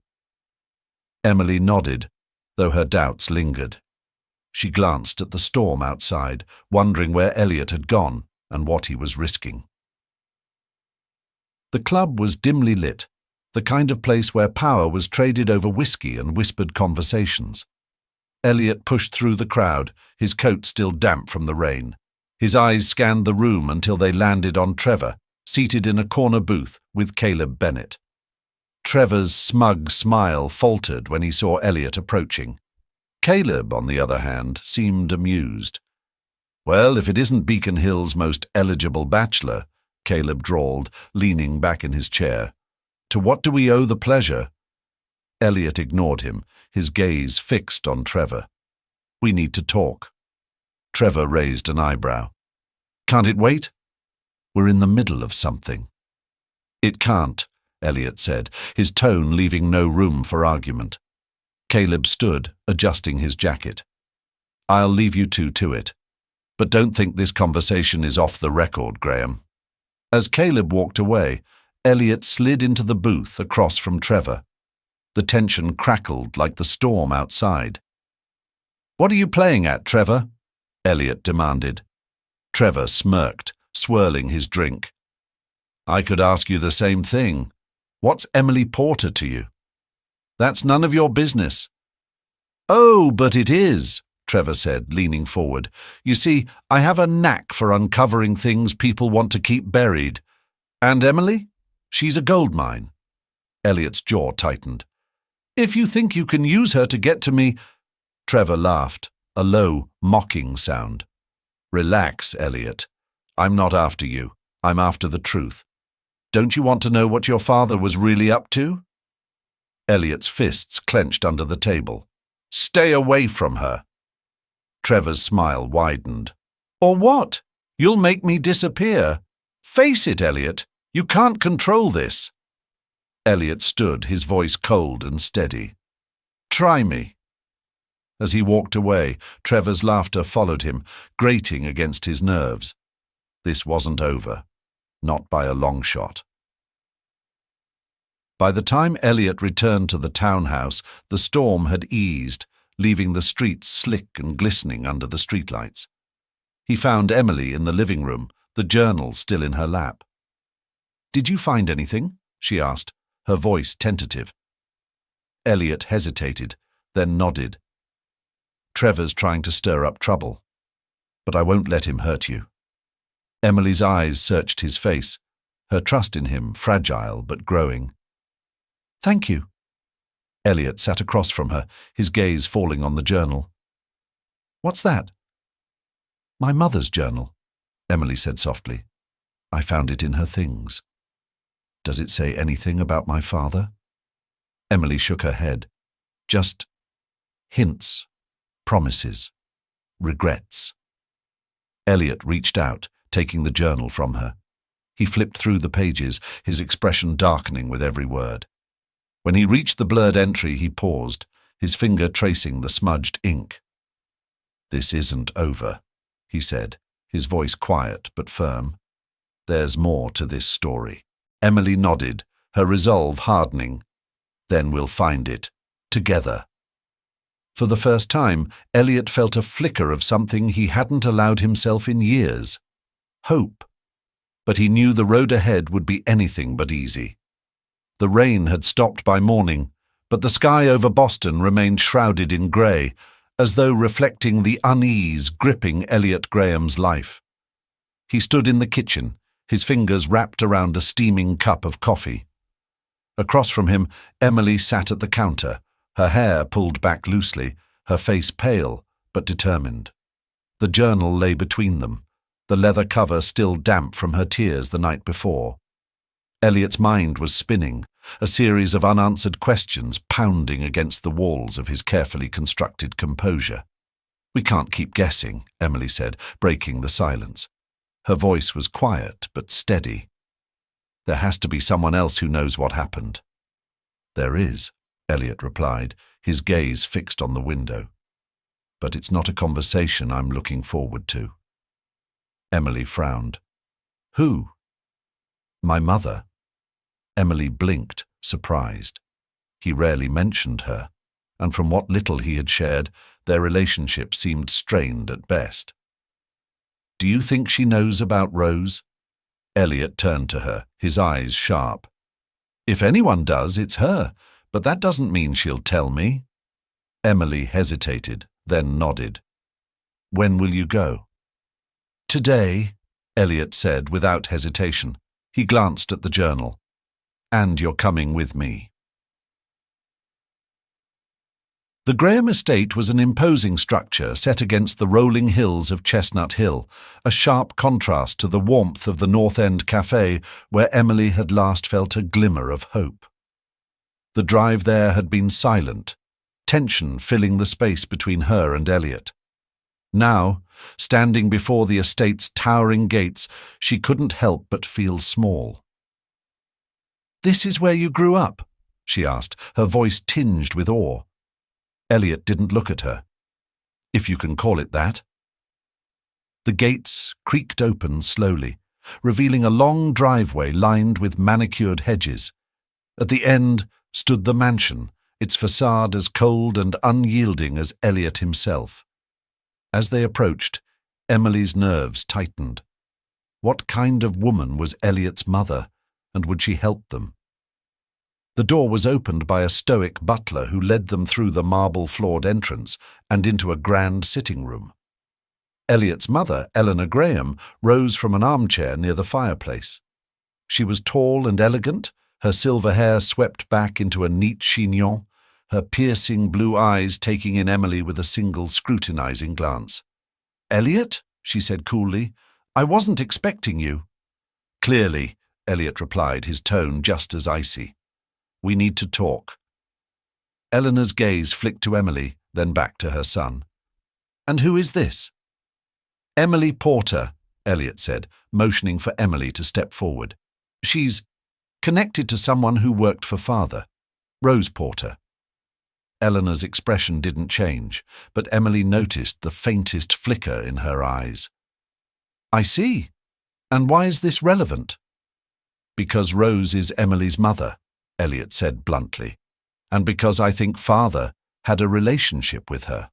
Speaker 1: Emily nodded, though her doubts lingered. She glanced at the storm outside, wondering where Elliot had gone and what he was risking. The club was dimly lit, the kind of place where power was traded over whiskey and whispered conversations. Elliot pushed through the crowd, his coat still damp from the rain. His eyes scanned the room until they landed on Trevor, seated in a corner booth with Caleb Bennett. Trevor's smug smile faltered when he saw Elliot approaching. Caleb, on the other hand, seemed amused. "Well, if it isn't Beacon Hill's most eligible bachelor, Caleb drawled, leaning back in his chair. To what do we owe the pleasure? Elliot ignored him, his gaze fixed on Trevor. We need to talk. Trevor raised an eyebrow. Can't it wait? We're in the middle of something. It can't, Elliot said, his tone leaving no room for argument. Caleb stood, adjusting his jacket. I'll leave you two to it. But don't think this conversation is off the record, Graham. As Caleb walked away, Elliot slid into the booth across from Trevor. The tension crackled like the storm outside. What are you playing at, Trevor? Elliot demanded. Trevor smirked, swirling his drink. I could ask you the same thing. What's Emily Porter to you? That's none of your business. Oh, but it is, Trevor said, leaning forward. You see, I have a knack for uncovering things people want to keep buried. And Emily? She's a gold mine. Elliot's jaw tightened. If you think you can use her to get to me... Trevor laughed, a low, mocking sound. Relax, Elliot. I'm not after you. I'm after the truth. Don't you want to know what your father was really up to? Elliot's fists clenched under the table. Stay away from her. Trevor's smile widened. Or what? You'll make me disappear. Face it, Elliot. You can't control this. Elliot stood, his voice cold and steady. Try me. As he walked away, Trevor's laughter followed him, grating against his nerves. This wasn't over. Not by a long shot. By the time Elliot returned to the townhouse, the storm had eased, leaving the streets slick and glistening under the streetlights. He found Emily in the living room, the journal still in her lap. Did you find anything? She asked, her voice tentative. Elliot hesitated, then nodded. Trevor's trying to stir up trouble, but I won't let him hurt you. Emily's eyes searched his face, her trust in him fragile but growing. Thank you. Elliot sat across from her, his gaze falling on the journal. What's that? My mother's journal, Emily said softly. I found it in her things. Does it say anything about my father? Emily shook her head. Just hints, promises, regrets. Elliot reached out, taking the journal from her. He flipped through the pages, his expression darkening with every word. When he reached the blurred entry, he paused, his finger tracing the smudged ink. This isn't over, he said, his voice quiet but firm. There's more to this story. Emily nodded, her resolve hardening. Then we'll find it, together. For the first time, Elliot felt a flicker of something he hadn't allowed himself in years. Hope. But he knew the road ahead would be anything but easy. The rain had stopped by morning, but the sky over Boston remained shrouded in grey, as though reflecting the unease gripping Elliot Graham's life. He stood in the kitchen, his fingers wrapped around a steaming cup of coffee. Across from him, Emily sat at the counter, her hair pulled back loosely, her face pale but determined. The journal lay between them, the leather cover still damp from her tears the night before. Elliot's mind was spinning, a series of unanswered questions pounding against the walls of his carefully constructed composure. We can't keep guessing, Emily said, breaking the silence. Her voice was quiet but steady. There has to be someone else who knows what happened. There is, Elliot replied, his gaze fixed on the window. But it's not a conversation I'm looking forward to. Emily frowned. Who? My mother. Emily blinked, surprised. He rarely mentioned her, and from what little he had shared, their relationship seemed strained at best. Do you think she knows about Rose? Elliot turned to her, his eyes sharp. If anyone does, it's her, but that doesn't mean she'll tell me. Emily hesitated, then nodded. When will you go? Today, Elliot said without hesitation. He glanced at the journal. And you're coming with me. The Graham estate was an imposing structure set against the rolling hills of Chestnut Hill, a sharp contrast to the warmth of the North End Cafe where Emily had last felt a glimmer of hope. The drive there had been silent, tension filling the space between her and Elliot. Now, standing before the estate's towering gates, she couldn't help but feel small. "This is where you grew up?" she asked, her voice tinged with awe. Elliot didn't look at her. "If you can call it that." The gates creaked open slowly, revealing a long driveway lined with manicured hedges. At the end stood the mansion, its facade as cold and unyielding as Elliot himself. As they approached, Emily's nerves tightened. What kind of woman was Elliot's mother, and would she help them? The door was opened by a stoic butler who led them through the marble-floored entrance and into a grand sitting room. Elliot's mother, Eleanor Graham, rose from an armchair near the fireplace. She was tall and elegant, her silver hair swept back into a neat chignon, her piercing blue eyes taking in Emily with a single scrutinizing glance. "Elliot," she said coolly, "I wasn't expecting you." "Clearly," Elliot replied, his tone just as icy. "We need to talk." Eleanor's gaze flicked to Emily, then back to her son. "And who is this?" "Emily Porter," Elliot said, motioning for Emily to step forward. "She's connected to someone who worked for Father, Rose Porter." Eleanor's expression didn't change, but Emily noticed the faintest flicker in her eyes. "I see. And why is this relevant?" "Because Rose is Emily's mother," Elliot said bluntly, "and because I think Father had a relationship with her."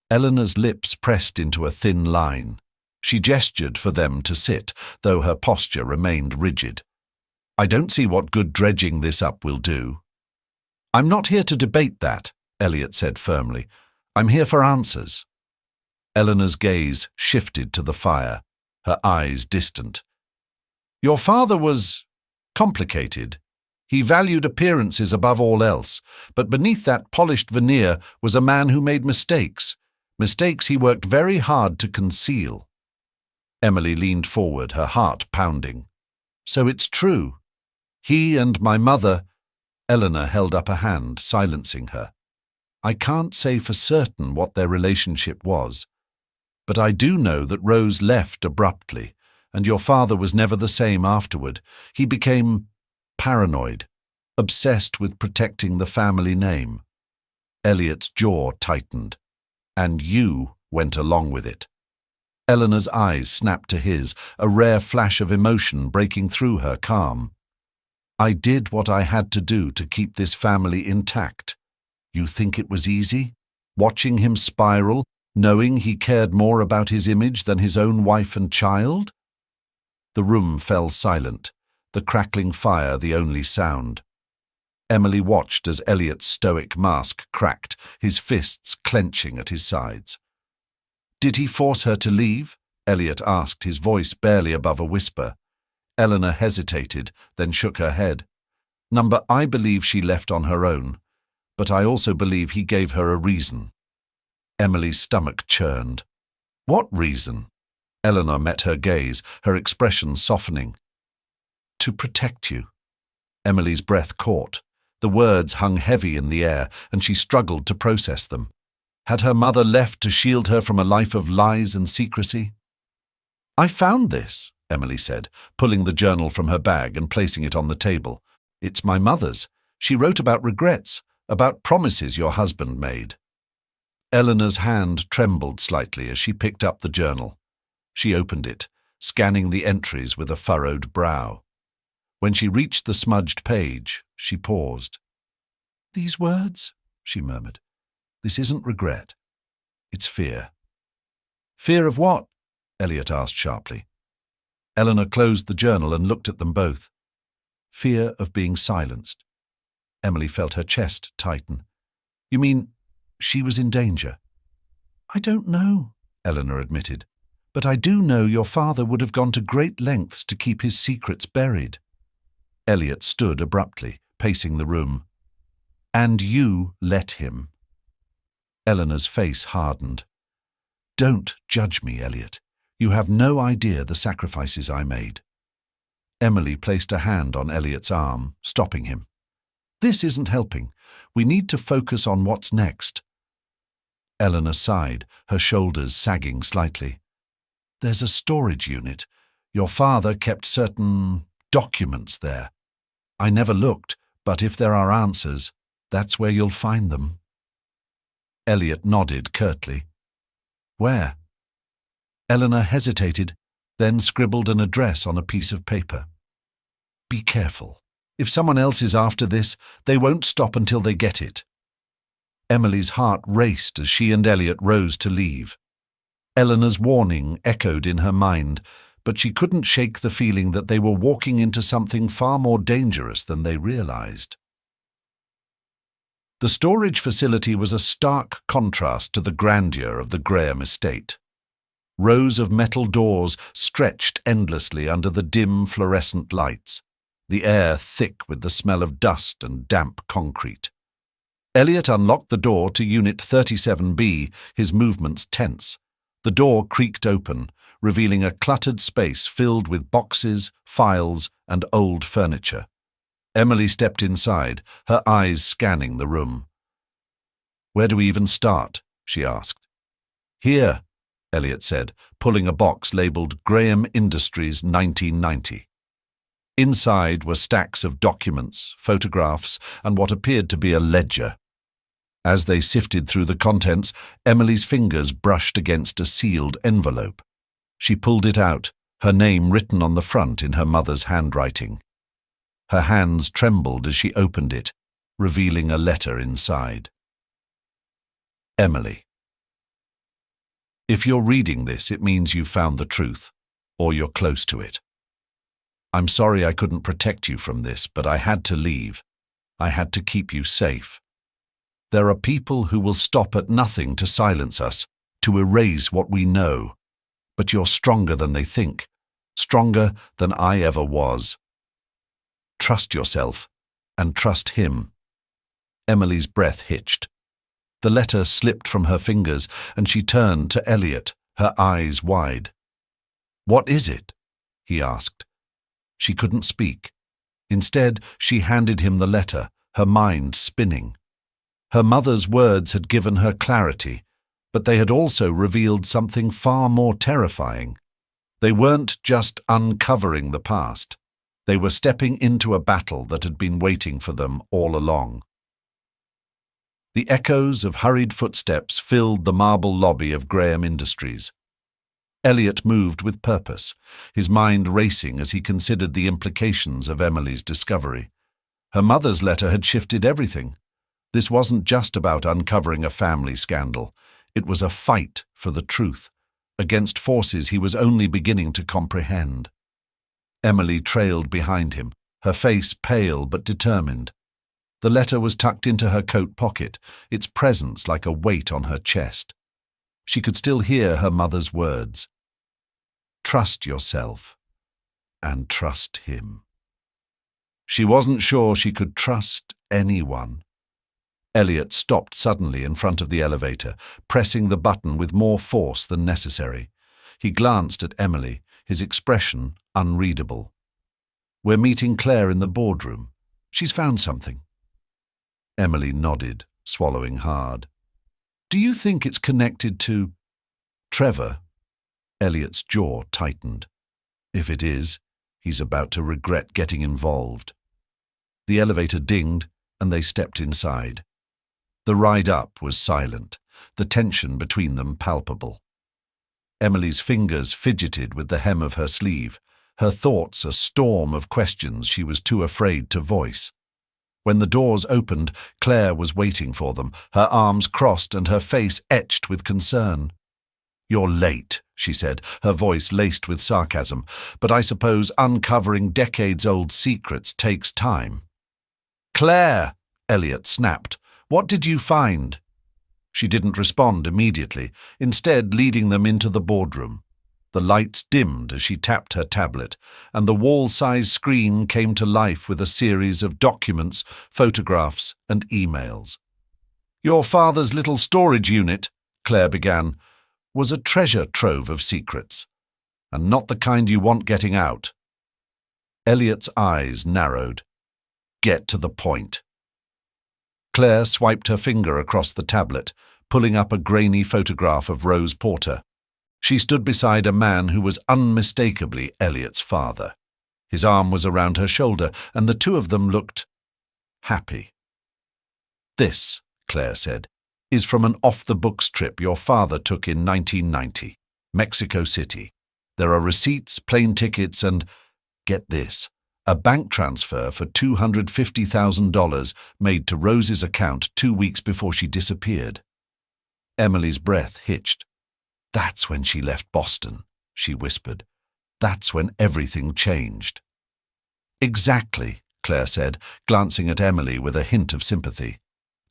Speaker 1: Eleanor's lips pressed into a thin line. She gestured for them to sit, though her posture remained rigid. "I don't see what good dredging this up will do." "I'm not here to debate that," Elliot said firmly. "I'm here for answers." Eleanor's gaze shifted to the fire, her eyes distant. "Your father was complicated. He valued appearances above all else, but beneath that polished veneer was a man who made mistakes he worked very hard to conceal." Emily leaned forward, her heart pounding. "So it's true. He and my mother—" Eleanor held up a hand, silencing her. "I can't say for certain what their relationship was, but I do know that Rose left abruptly, and your father was never the same afterward. He became paranoid, obsessed with protecting the family name." Elliot's jaw tightened. "And you went along with it." Eleanor's eyes snapped to his, a rare flash of emotion breaking through her calm. "I did what I had to do to keep this family intact. You think it was easy? Watching him spiral, knowing he cared more about his image than his own wife and child?" The room fell silent, the crackling fire the only sound. Emily watched as Elliot's stoic mask cracked, his fists clenching at his sides. "Did he force her to leave?" Elliot asked, his voice barely above a whisper. Eleanor hesitated, then shook her head. I believe she left on her own, but I also believe he gave her a reason." Emily's stomach churned. "What reason?" Eleanor met her gaze, her expression softening. "To protect you." Emily's breath caught. The words hung heavy in the air, and she struggled to process them. Had her mother left to shield her from a life of lies and secrecy? "I found this," Emily said, pulling the journal from her bag and placing it on the table. "It's my mother's. She wrote about regrets, about promises your husband made." Eleanor's hand trembled slightly as she picked up the journal. She opened it, scanning the entries with a furrowed brow. When she reached the smudged page, she paused. "These words?" she murmured. "This isn't regret. It's fear." "Fear of what?" Elliot asked sharply. Eleanor closed the journal and looked at them both. "Fear of being silenced." Emily felt her chest tighten. "You mean she was in danger?" "I don't know," Eleanor admitted. "But I do know your father would have gone to great lengths to keep his secrets buried." Elliot stood abruptly, pacing the room. And you let him. Eleanor's face hardened. Don't judge me, Elliot. You have no idea the sacrifices I made. Emily placed a hand on Elliot's arm, stopping him. This isn't helping. We need to focus on what's next. Eleanor sighed, her shoulders sagging slightly. There's a storage unit. Your father kept certain documents there. I never looked, but if there are answers, that's where you'll find them. Elliot nodded curtly. Where? Eleanor hesitated, then scribbled an address on a piece of paper. Be careful. If someone else is after this, they won't stop until they get it. Emily's heart raced as she and Elliot rose to leave. Eleanor's warning echoed in her mind, but she couldn't shake the feeling that they were walking into something far more dangerous than they realized. The storage facility was a stark contrast to the grandeur of the Graham estate. Rows of metal doors stretched endlessly under the dim fluorescent lights, the air thick with the smell of dust and damp concrete. Elliot unlocked the door to Unit 37B, his movements tense. The door creaked open, revealing a cluttered space filled with boxes, files, and old furniture. Emily stepped inside, her eyes scanning the room. Where do we even start? She asked. Here, Elliot said, pulling a box labelled Graham Industries 1990. Inside were stacks of documents, photographs, and what appeared to be a ledger. As they sifted through the contents, Emily's fingers brushed against a sealed envelope. She pulled it out, her name written on the front in her mother's handwriting. Her hands trembled as she opened it, revealing a letter inside. Emily. If you're reading this, it means you've found the truth, or you're close to it. I'm sorry I couldn't protect you from this, but I had to leave. I had to keep you safe. There are people who will stop at nothing to silence us, to erase what we know. But you're stronger than they think, stronger than I ever was. Trust yourself, and trust him. Emily's breath hitched. The letter slipped from her fingers, and she turned to Elliot, her eyes wide. What is it? He asked. She couldn't speak. Instead, she handed him the letter, her mind spinning. Her mother's words had given her clarity, but they had also revealed something far more terrifying. They weren't just uncovering the past. They were stepping into a battle that had been waiting for them all along. The echoes of hurried footsteps filled the marble lobby of Graham Industries. Elliot moved with purpose, his mind racing as he considered the implications of Emily's discovery. Her mother's letter had shifted everything. This wasn't just about uncovering a family scandal. It was a fight for the truth, against forces he was only beginning to comprehend. Emily trailed behind him, her face pale but determined. The letter was tucked into her coat pocket, its presence like a weight on her chest. She could still hear her mother's words. Trust yourself, and trust him. She wasn't sure she could trust anyone. Elliot stopped suddenly in front of the elevator, pressing the button with more force than necessary. He glanced at Emily, his expression unreadable. We're meeting Claire in the boardroom. She's found something. Emily nodded, swallowing hard. Do you think it's connected to Trevor? Elliot's jaw tightened. If it is, he's about to regret getting involved. The elevator dinged, and they stepped inside. The ride up was silent, the tension between them palpable. Emily's fingers fidgeted with the hem of her sleeve, her thoughts a storm of questions she was too afraid to voice. When the doors opened, Claire was waiting for them, her arms crossed and her face etched with concern. You're late, she said, her voice laced with sarcasm, but I suppose uncovering decades-old secrets takes time. Claire, Elliot snapped. What did you find? She didn't respond immediately, instead leading them into the boardroom. The lights dimmed as she tapped her tablet, and the wall-size screen came to life with a series of documents, photographs, and emails. "Your father's little storage unit," Claire began, "was a treasure trove of secrets, and not the kind you want getting out." Elliot's eyes narrowed. "Get to the point." Claire swiped her finger across the tablet, pulling up a grainy photograph of Rose Porter. She stood beside a man who was unmistakably Elliot's father. His arm was around her shoulder, and the two of them looked happy. "This," Claire said, "is from an off-the-books trip your father took in 1990, Mexico City. There are receipts, plane tickets, and, get this, a bank transfer for $250,000 made to Rose's account 2 weeks before she disappeared." Emily's breath hitched. "That's when she left Boston," she whispered. "That's when everything changed." "Exactly," Claire said, glancing at Emily with a hint of sympathy.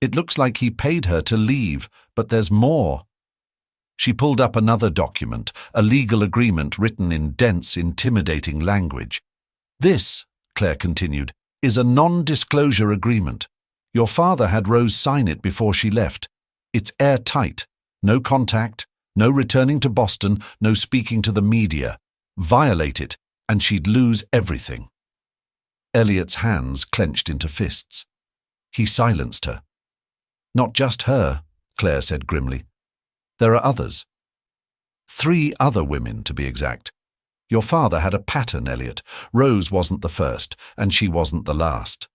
Speaker 1: "It looks like he paid her to leave, but there's more." She pulled up another document, a legal agreement written in dense, intimidating language. "This," Claire continued, "is a non-disclosure agreement. Your father had Rose sign it before she left. It's airtight. No contact, no returning to Boston, no speaking to the media. Violate it, and she'd lose everything." Elliot's hands clenched into fists. He silenced her. "Not just her," Claire said grimly. "There are others. 3 other women, to be exact. Your father had a pattern, Elliot. Rose wasn't the first, and she wasn't the last."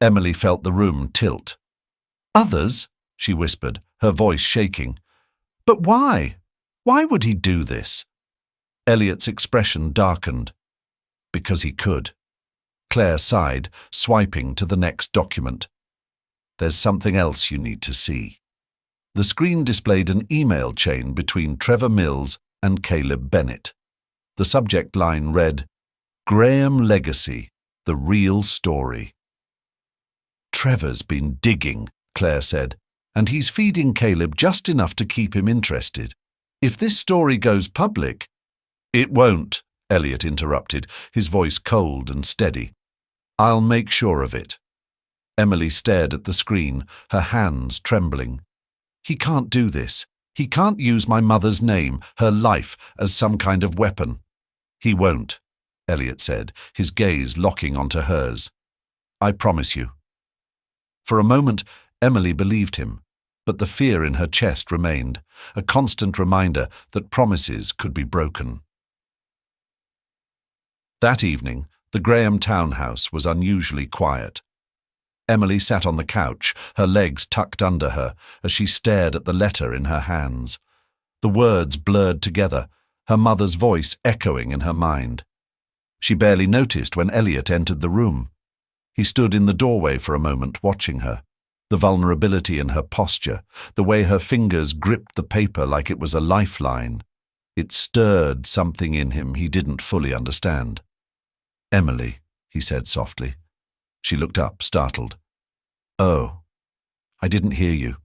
Speaker 1: Emily felt the room tilt. "Others?" she whispered, her voice shaking. "But why? Why would he do this?" Elliot's expression darkened. "Because he could." Claire sighed, swiping to the next document. "There's something else you need to see." The screen displayed an email chain between Trevor Mills and Caleb Bennett. The subject line read, "Graham Legacy, the real story." "Trevor's been digging," Claire said, "and he's feeding Caleb just enough to keep him interested. If this story goes public—" "It won't," Elliot interrupted, his voice cold and steady. "I'll make sure of it." Emily stared at the screen, her hands trembling. "He can't do this. He can't use my mother's name, her life, as some kind of weapon." "He won't," Elliot said, his gaze locking onto hers. "I promise you." For a moment, Emily believed him, but the fear in her chest remained, a constant reminder that promises could be broken. That evening, the Graham townhouse was unusually quiet. Emily sat on the couch, her legs tucked under her, as she stared at the letter in her hands. The words blurred together, her mother's voice echoing in her mind. She barely noticed when Elliot entered the room. He stood in the doorway for a moment, watching her. The vulnerability in her posture, the way her fingers gripped the paper like it was a lifeline. It stirred something in him he didn't fully understand. "Emily," he said softly. She looked up, startled. "Oh, I didn't hear you."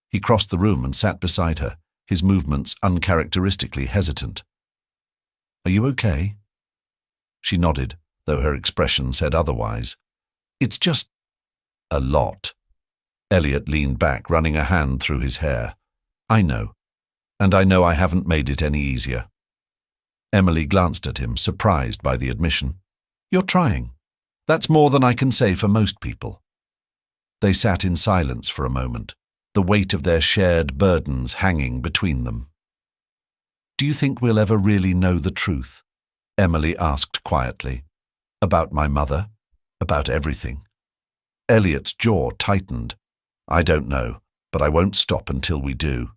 Speaker 1: He crossed the room and sat beside her, his movements uncharacteristically hesitant. "Are you okay?" She nodded, though her expression said otherwise. "It's just a lot." Elliot leaned back, running a hand through his hair. "I know. And I know I haven't made it any easier." Emily glanced at him, surprised by the admission. "You're trying. That's more than I can say for most people." They sat in silence for a moment, the weight of their shared burdens hanging between them. "Do you think we'll ever really know the truth?" Emily asked quietly. "About my mother? About everything?" Elliot's jaw tightened. "I don't know, but I won't stop until we do."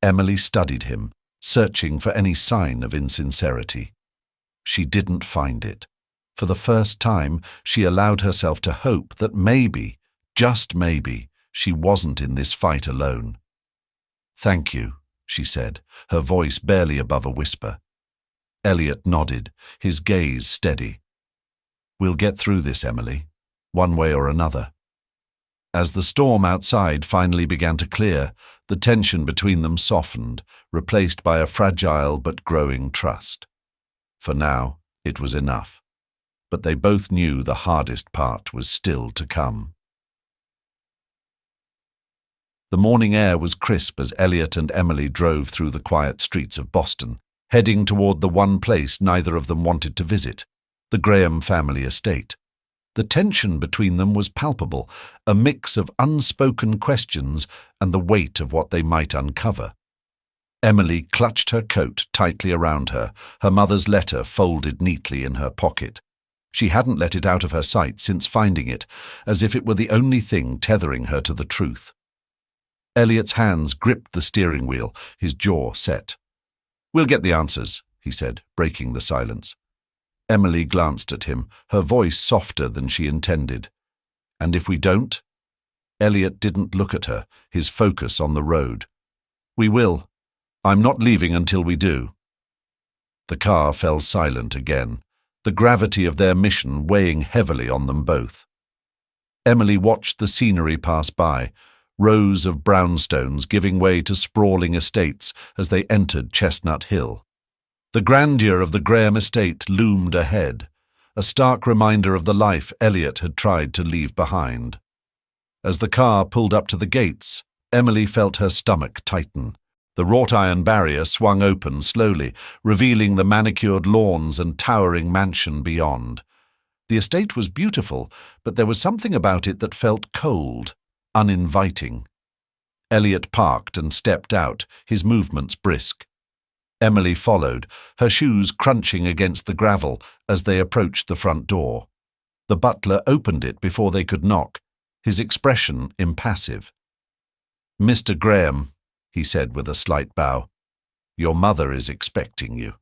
Speaker 1: Emily studied him, searching for any sign of insincerity. She didn't find it. For the first time, she allowed herself to hope that maybe, just maybe, she wasn't in this fight alone. "Thank you," she said, her voice barely above a whisper. Elliot nodded, his gaze steady. "We'll get through this, Emily, one way or another." As the storm outside finally began to clear, the tension between them softened, replaced by a fragile but growing trust. For now, it was enough. But they both knew the hardest part was still to come. The morning air was crisp as Elliot and Emily drove through the quiet streets of Boston, heading toward the one place neither of them wanted to visit, the Graham family estate. The tension between them was palpable, a mix of unspoken questions and the weight of what they might uncover. Emily clutched her coat tightly around her, her mother's letter folded neatly in her pocket. She hadn't let it out of her sight since finding it, as if it were the only thing tethering her to the truth. Elliot's hands gripped the steering wheel, his jaw set. "We'll get the answers," he said, breaking the silence. Emily glanced at him, her voice softer than she intended. "And if we don't?" Elliot didn't look at her, his focus on the road. "We will. I'm not leaving until we do." The car fell silent again, the gravity of their mission weighing heavily on them both. Emily watched the scenery pass by, rows of brownstones giving way to sprawling estates as they entered Chestnut Hill. The grandeur of the Graham estate loomed ahead, a stark reminder of the life Elliot had tried to leave behind. As the car pulled up to the gates, Emily felt her stomach tighten. The wrought-iron barrier swung open slowly, revealing the manicured lawns and towering mansion beyond. The estate was beautiful, but there was something about it that felt cold, uninviting. Elliot parked and stepped out, his movements brisk. Emily followed, her shoes crunching against the gravel as they approached the front door. The butler opened it before they could knock, his expression impassive. "Mr. Graham," he said with a slight bow, "your mother is expecting you."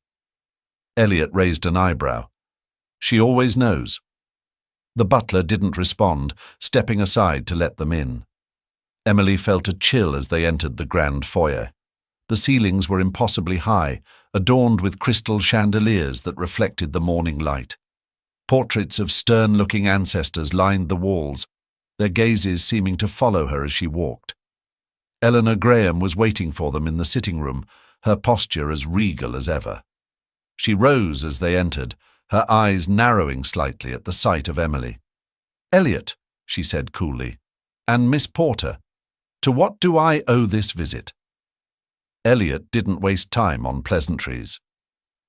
Speaker 1: Elliot raised an eyebrow. "She always knows." The butler didn't respond, stepping aside to let them in. Emily felt a chill as they entered the grand foyer. The ceilings were impossibly high, adorned with crystal chandeliers that reflected the morning light. Portraits of stern-looking ancestors lined the walls, their gazes seeming to follow her as she walked. Eleanor Graham was waiting for them in the sitting room, her posture as regal as ever. She rose as they entered, her eyes narrowing slightly at the sight of Emily. "Elliot," she said coolly, "and Miss Porter, to what do I owe this visit?" Elliot didn't waste time on pleasantries.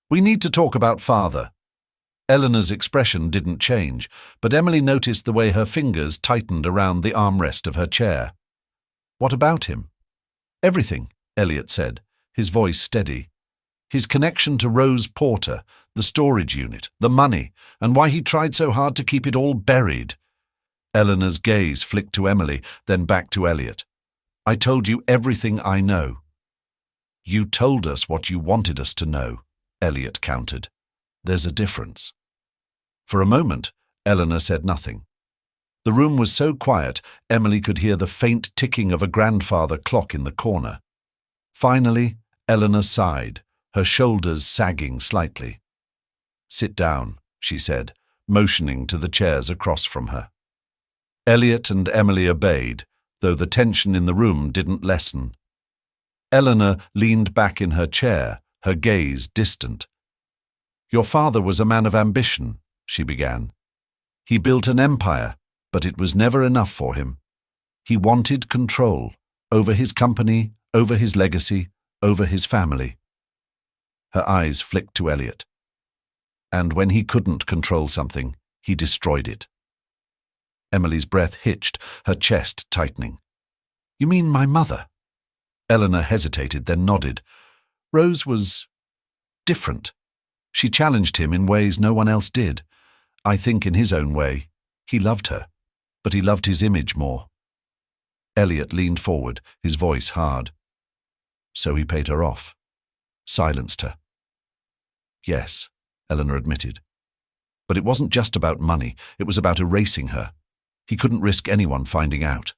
Speaker 1: "We need to talk about father." Eleanor's expression didn't change, but Emily noticed the way her fingers tightened around the armrest of her chair. "What about him?" "Everything," Elliot said, his voice steady. "His connection to Rose Porter, the storage unit, the money, and why he tried so hard to keep it all buried." Eleanor's gaze flicked to Emily, then back to Elliot. "I told you everything I know." "You told us what you wanted us to know," Elliot countered. "There's a difference." For a moment, Eleanor said nothing. The room was so quiet, Emily could hear the faint ticking of a grandfather clock in the corner. Finally, Eleanor sighed, her shoulders sagging slightly. "Sit down," she said, motioning to the chairs across from her. Elliot and Emily obeyed, though the tension in the room didn't lessen. Eleanor leaned back in her chair, her gaze distant. "Your father was a man of ambition," she began. "He built an empire, but it was never enough for him. He wanted control over his company, over his legacy, over his family." Her eyes flicked to Elliot. "And when he couldn't control something, he destroyed it." Emily's breath hitched, her chest tightening. "You mean my mother?" Eleanor hesitated, then nodded. "Rose was different. She challenged him in ways no one else did. I think in his own way, he loved her, but he loved his image more." Elliot leaned forward, his voice hard. "So he paid her off, silenced her." "Yes," Eleanor admitted. "But it wasn't just about money, it was about erasing her. He couldn't risk anyone finding out."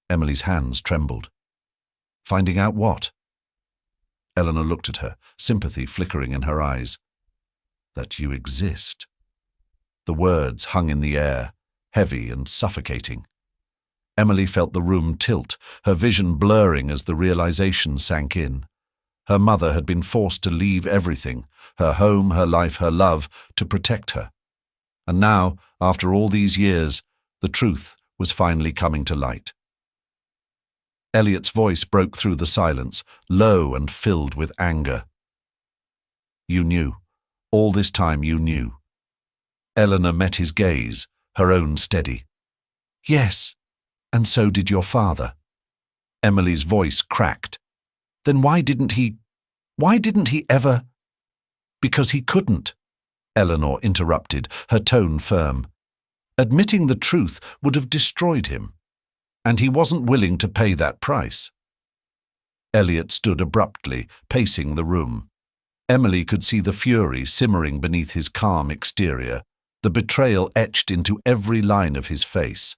Speaker 1: Emily's hands trembled. "Finding out what?" Eleanor looked at her, sympathy flickering in her eyes. "That you exist." The words hung in the air, heavy and suffocating. Emily felt the room tilt, her vision blurring as the realization sank in. Her mother had been forced to leave everything, her home, her life, her love, to protect her. And now, after all these years, the truth was finally coming to light. Elliot's voice broke through the silence, low and filled with anger. "You knew. All this time you knew." Eleanor met his gaze, her own steady. "Yes, and so did your father." Emily's voice cracked. "Then why didn't he ever—" "Because he couldn't," Eleanor interrupted, her tone firm. "Admitting the truth would have destroyed him, and he wasn't willing to pay that price." Elliot stood abruptly, pacing the room. Emily could see the fury simmering beneath his calm exterior, the betrayal etched into every line of his face.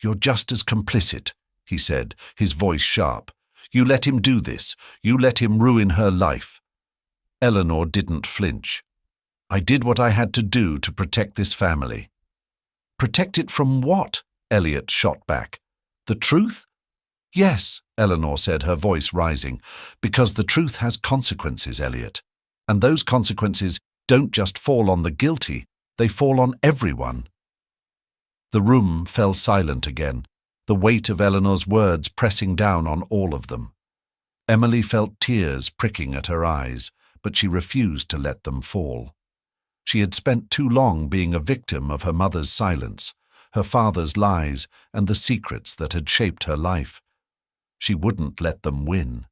Speaker 1: "You're just as complicit," he said, his voice sharp. "You let him do this. You let him ruin her life." Eleanor didn't flinch. "I did what I had to do to protect this family." "Protect it from what?" Elliot shot back. "The truth?" "Yes," Eleanor said, her voice rising, "because the truth has consequences, Elliot. And those consequences don't just fall on the guilty, they fall on everyone." The room fell silent again, the weight of Eleanor's words pressing down on all of them. Emily felt tears pricking at her eyes, but she refused to let them fall. She had spent too long being a victim of her mother's silence, her father's lies, and the secrets that had shaped her life. She wouldn't let them win.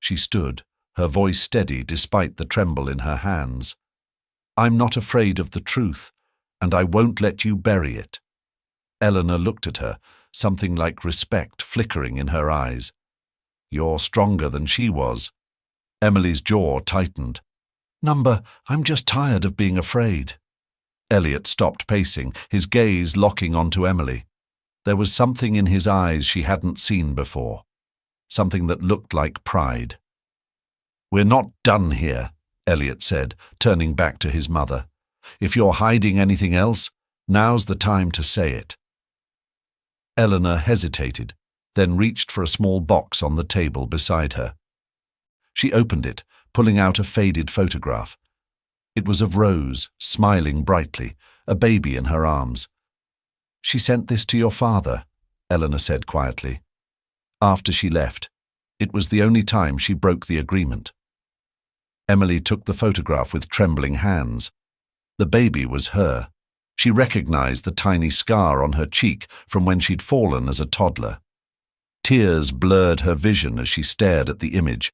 Speaker 1: She stood, her voice steady despite the tremble in her hands. "I'm not afraid of the truth, and I won't let you bury it." Eleanor looked at her, something like respect flickering in her eyes. "You're stronger than she was." Emily's jaw tightened. I'm just tired of being afraid." Elliot stopped pacing, his gaze locking onto Emily. There was something in his eyes she hadn't seen before, something that looked like pride. "We're not done here," Elliot said, turning back to his mother. "If you're hiding anything else, now's the time to say it." Eleanor hesitated, then reached for a small box on the table beside her. She opened it, pulling out a faded photograph. It was of Rose, smiling brightly, a baby in her arms. "She sent this to your father," Eleanor said quietly. "After she left. It was the only time she broke the agreement." Emily took the photograph with trembling hands. The baby was her. She recognized the tiny scar on her cheek from when she'd fallen as a toddler. Tears blurred her vision as she stared at the image,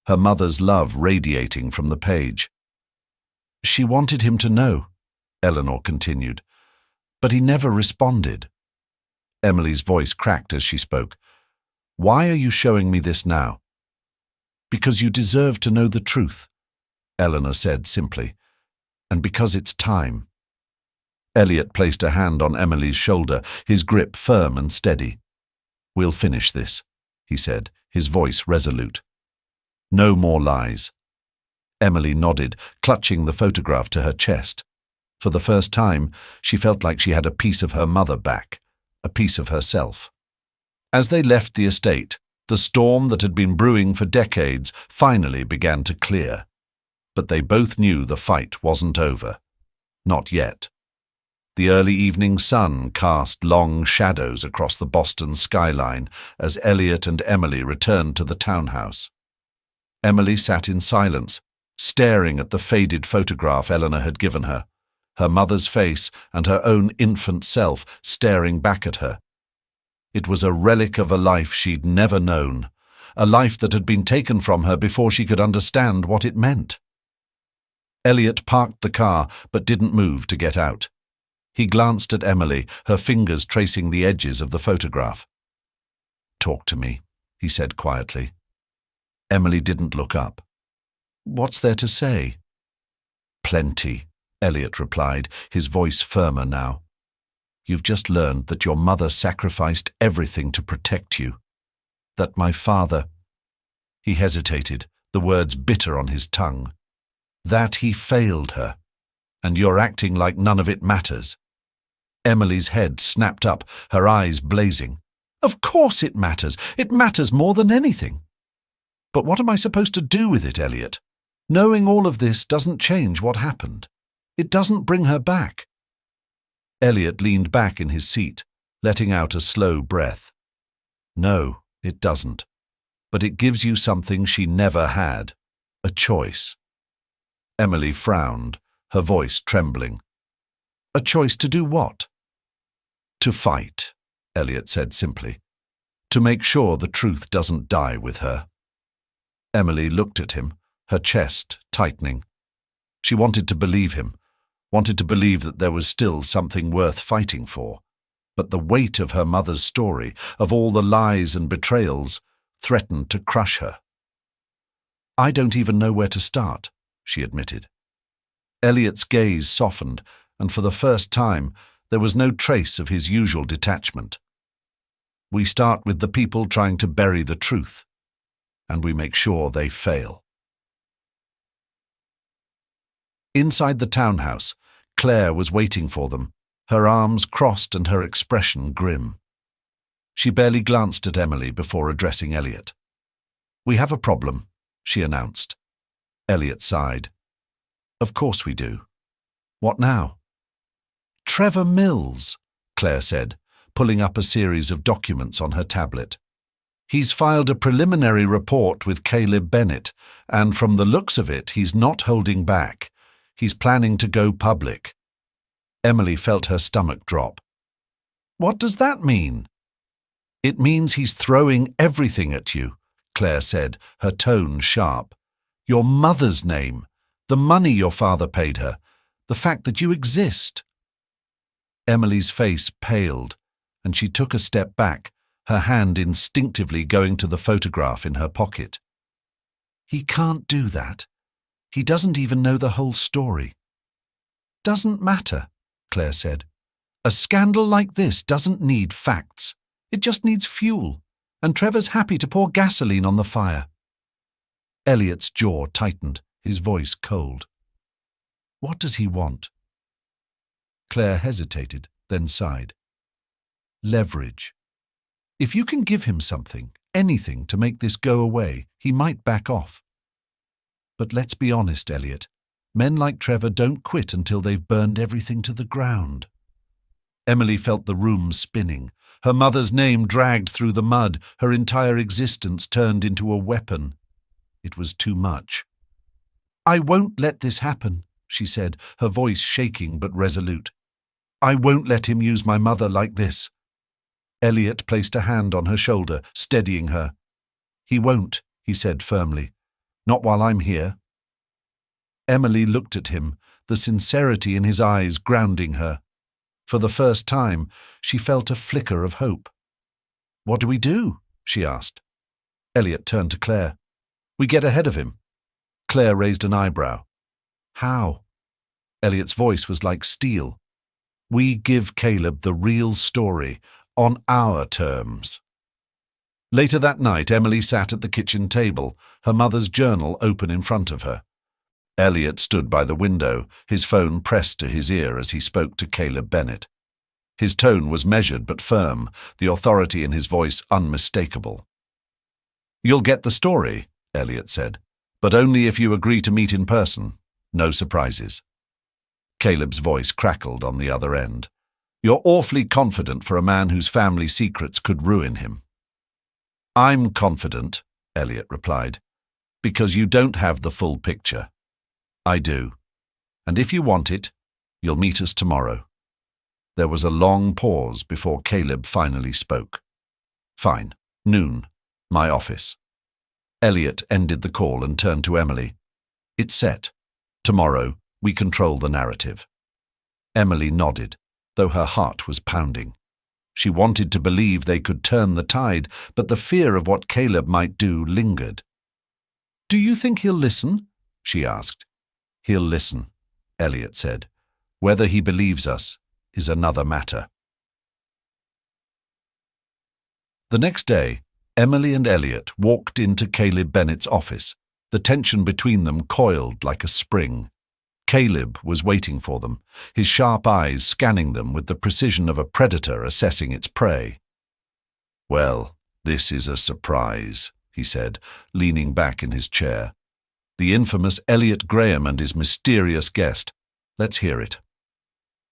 Speaker 1: her mother's love radiating from the page. "She wanted him to know," Eleanor continued, "but he never responded." Emily's voice cracked as she spoke. "Why are you showing me this now?" "Because you deserve to know the truth," Eleanor said simply, "and because it's time." Elliot placed a hand on Emily's shoulder, his grip firm and steady. "We'll finish this," he said, his voice resolute. "No more lies." Emily nodded, clutching the photograph to her chest. For the first time, she felt like she had a piece of her mother back, a piece of herself. As they left the estate, the storm that had been brewing for decades finally began to clear. But they both knew the fight wasn't over. Not yet. The early evening sun cast long shadows across the Boston skyline as Elliot and Emily returned to the townhouse. Emily sat in silence, staring at the faded photograph Eleanor had given her, her mother's face and her own infant self staring back at her. It was a relic of a life she'd never known, a life that had been taken from her before she could understand what it meant. Elliot parked the car but didn't move to get out. He glanced at Emily, her fingers tracing the edges of the photograph. "Talk to me," he said quietly. Emily didn't look up. "What's there to say?" "Plenty," Elliot replied, his voice firmer now. "You've just learned that your mother sacrificed everything to protect you. That my father—" He hesitated, the words bitter on his tongue. "That he failed her, and you're acting like none of it matters." Emily's head snapped up, her eyes blazing. Of course it matters. It matters more than anything. But what am I supposed to do with it, Elliot? Knowing all of this doesn't change what happened. It doesn't bring her back. Elliot leaned back in his seat, letting out a slow breath. No, it doesn't. But it gives you something she never had. A choice. Emily frowned, her voice trembling. A choice to do what? To fight, Elliot said simply. To make sure the truth doesn't die with her. Emily looked at him, her chest tightening. She wanted to believe him, wanted to believe that there was still something worth fighting for. But the weight of her mother's story, of all the lies and betrayals, threatened to crush her. I don't even know where to start, she admitted. Elliot's gaze softened, and for the first time, there was no trace of his usual detachment. We start with the people trying to bury the truth, and we make sure they fail. Inside the townhouse, Claire was waiting for them, her arms crossed and her expression grim. She barely glanced at Emily before addressing Elliot. We have a problem, she announced. Elliot sighed. Of course we do. What now? Trevor Mills, Claire said, pulling up a series of documents on her tablet. He's filed a preliminary report with Caleb Bennett, and from the looks of it, he's not holding back. He's planning to go public. Emily felt her stomach drop. What does that mean? It means he's throwing everything at you, Claire said, her tone sharp. Your mother's name, the money your father paid her, the fact that you exist. Emily's face paled, and she took a step back, her hand instinctively going to the photograph in her pocket. He can't do that. He doesn't even know the whole story. Doesn't matter, Claire said. A scandal like this doesn't need facts. It just needs fuel, and Trevor's happy to pour gasoline on the fire. Elliot's jaw tightened, his voice cold. What does he want? Claire hesitated, then sighed. Leverage. If you can give him something, anything to make this go away, he might back off. But let's be honest, Elliot. Men like Trevor don't quit until they've burned everything to the ground. Emily felt the room spinning. Her mother's name dragged through the mud, her entire existence turned into a weapon. It was too much. I won't let this happen, she said, her voice shaking but resolute. I won't let him use my mother like this. Elliot placed a hand on her shoulder, steadying her. He won't, he said firmly. Not while I'm here. Emily looked at him, the sincerity in his eyes grounding her. For the first time, she felt a flicker of hope. What do we do? She asked. Elliot turned to Claire. We get ahead of him. Claire raised an eyebrow. How? Elliot's voice was like steel. We give Caleb the real story, on our terms. Later that night, Emily sat at the kitchen table, her mother's journal open in front of her. Elliot stood by the window, his phone pressed to his ear as he spoke to Caleb Bennett. His tone was measured but firm, the authority in his voice unmistakable. You'll get the story, Elliot said, but only if you agree to meet in person. No surprises. Caleb's voice crackled on the other end. You're awfully confident for a man whose family secrets could ruin him. I'm confident, Elliot replied, because you don't have the full picture. I do. And if you want it, you'll meet us tomorrow. There was a long pause before Caleb finally spoke. Fine. Noon. My office. Elliot ended the call and turned to Emily. It's set. Tomorrow, we control the narrative. Emily nodded, though her heart was pounding. She wanted to believe they could turn the tide, but the fear of what Caleb might do lingered. Do you think he'll listen? She asked. He'll listen, Elliot said. Whether he believes us is another matter. The next day, Emily and Elliot walked into Caleb Bennett's office, the tension between them coiled like a spring. Caleb was waiting for them, his sharp eyes scanning them with the precision of a predator assessing its prey. "Well, this is a surprise," he said, leaning back in his chair. "The infamous Elliot Graham and his mysterious guest. Let's hear it."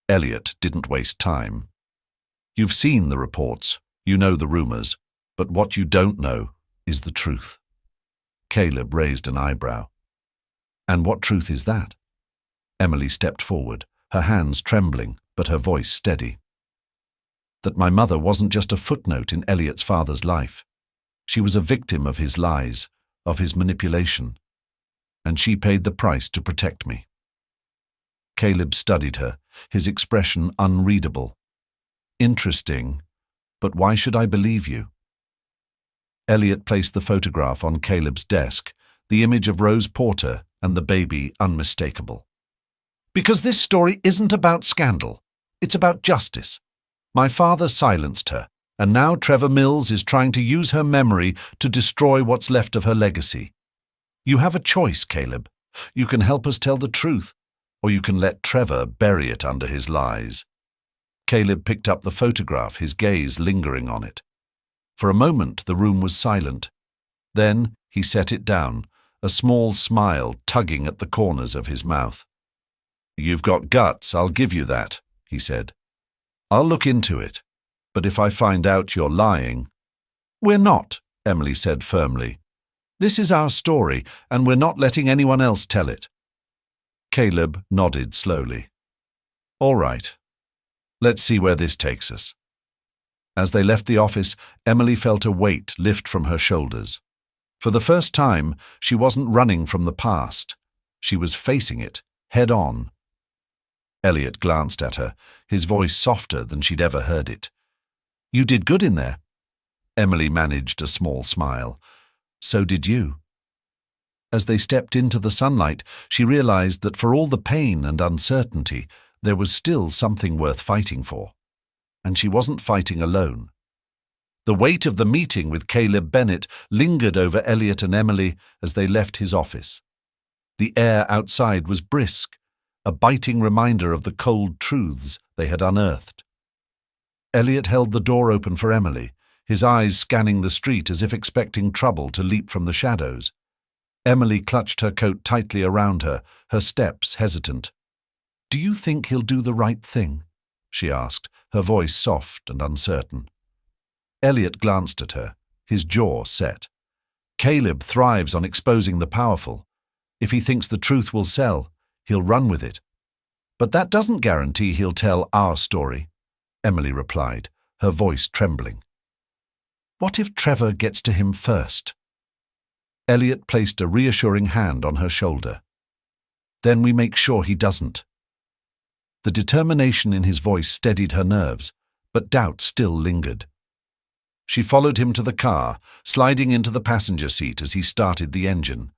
Speaker 1: Elliot didn't waste time. "You've seen the reports, you know the rumors, but what you don't know is the truth." Caleb raised an eyebrow. "And what truth is that?" Emily stepped forward, her hands trembling, but her voice steady. "That my mother wasn't just a footnote in Elliot's father's life. She was a victim of his lies, of his manipulation, and she paid the price to protect me." Caleb studied her, his expression unreadable. "Interesting, but why should I believe you?" Elliot placed the photograph on Caleb's desk, the image of Rose Porter and the baby unmistakable. "Because this story isn't about scandal. It's about justice. My father silenced her, and now Trevor Mills is trying to use her memory to destroy what's left of her legacy. You have a choice, Caleb. You can help us tell the truth, or you can let Trevor bury it under his lies." Caleb picked up the photograph, his gaze lingering on it. For a moment the room was silent. Then he set it down, a small smile tugging at the corners of his mouth. "You've got guts, I'll give you that," he said. "I'll look into it, but if I find out you're lying—" "We're not," Emily said firmly. "This is our story, and we're not letting anyone else tell it." Caleb nodded slowly. "All right. Let's see where this takes us." As they left the office, Emily felt a weight lift from her shoulders. For the first time, she wasn't running from the past. She was facing it, head on. Elliot glanced at her, his voice softer than she'd ever heard it. "You did good in there." Emily managed a small smile. "So did you." As they stepped into the sunlight, she realized that for all the pain and uncertainty, there was still something worth fighting for. And she wasn't fighting alone. The weight of the meeting with Caleb Bennett lingered over Elliot and Emily as they left his office. The air outside was brisk, a biting reminder of the cold truths they had unearthed. Elliot held the door open for Emily, his eyes scanning the street as if expecting trouble to leap from the shadows. Emily clutched her coat tightly around her, her steps hesitant. "Do you think he'll do the right thing?" she asked, her voice soft and uncertain. Elliot glanced at her, his jaw set. Caleb thrives on exposing the powerful. If he thinks the truth will sell, he'll run with it. "But that doesn't guarantee he'll tell our story," Emily replied, her voice trembling. "What if Trevor gets to him first?" Elliot placed a reassuring hand on her shoulder. "Then we make sure he doesn't." The determination in his voice steadied her nerves, but doubt still lingered. She followed him to the car, sliding into the passenger seat as he started the engine.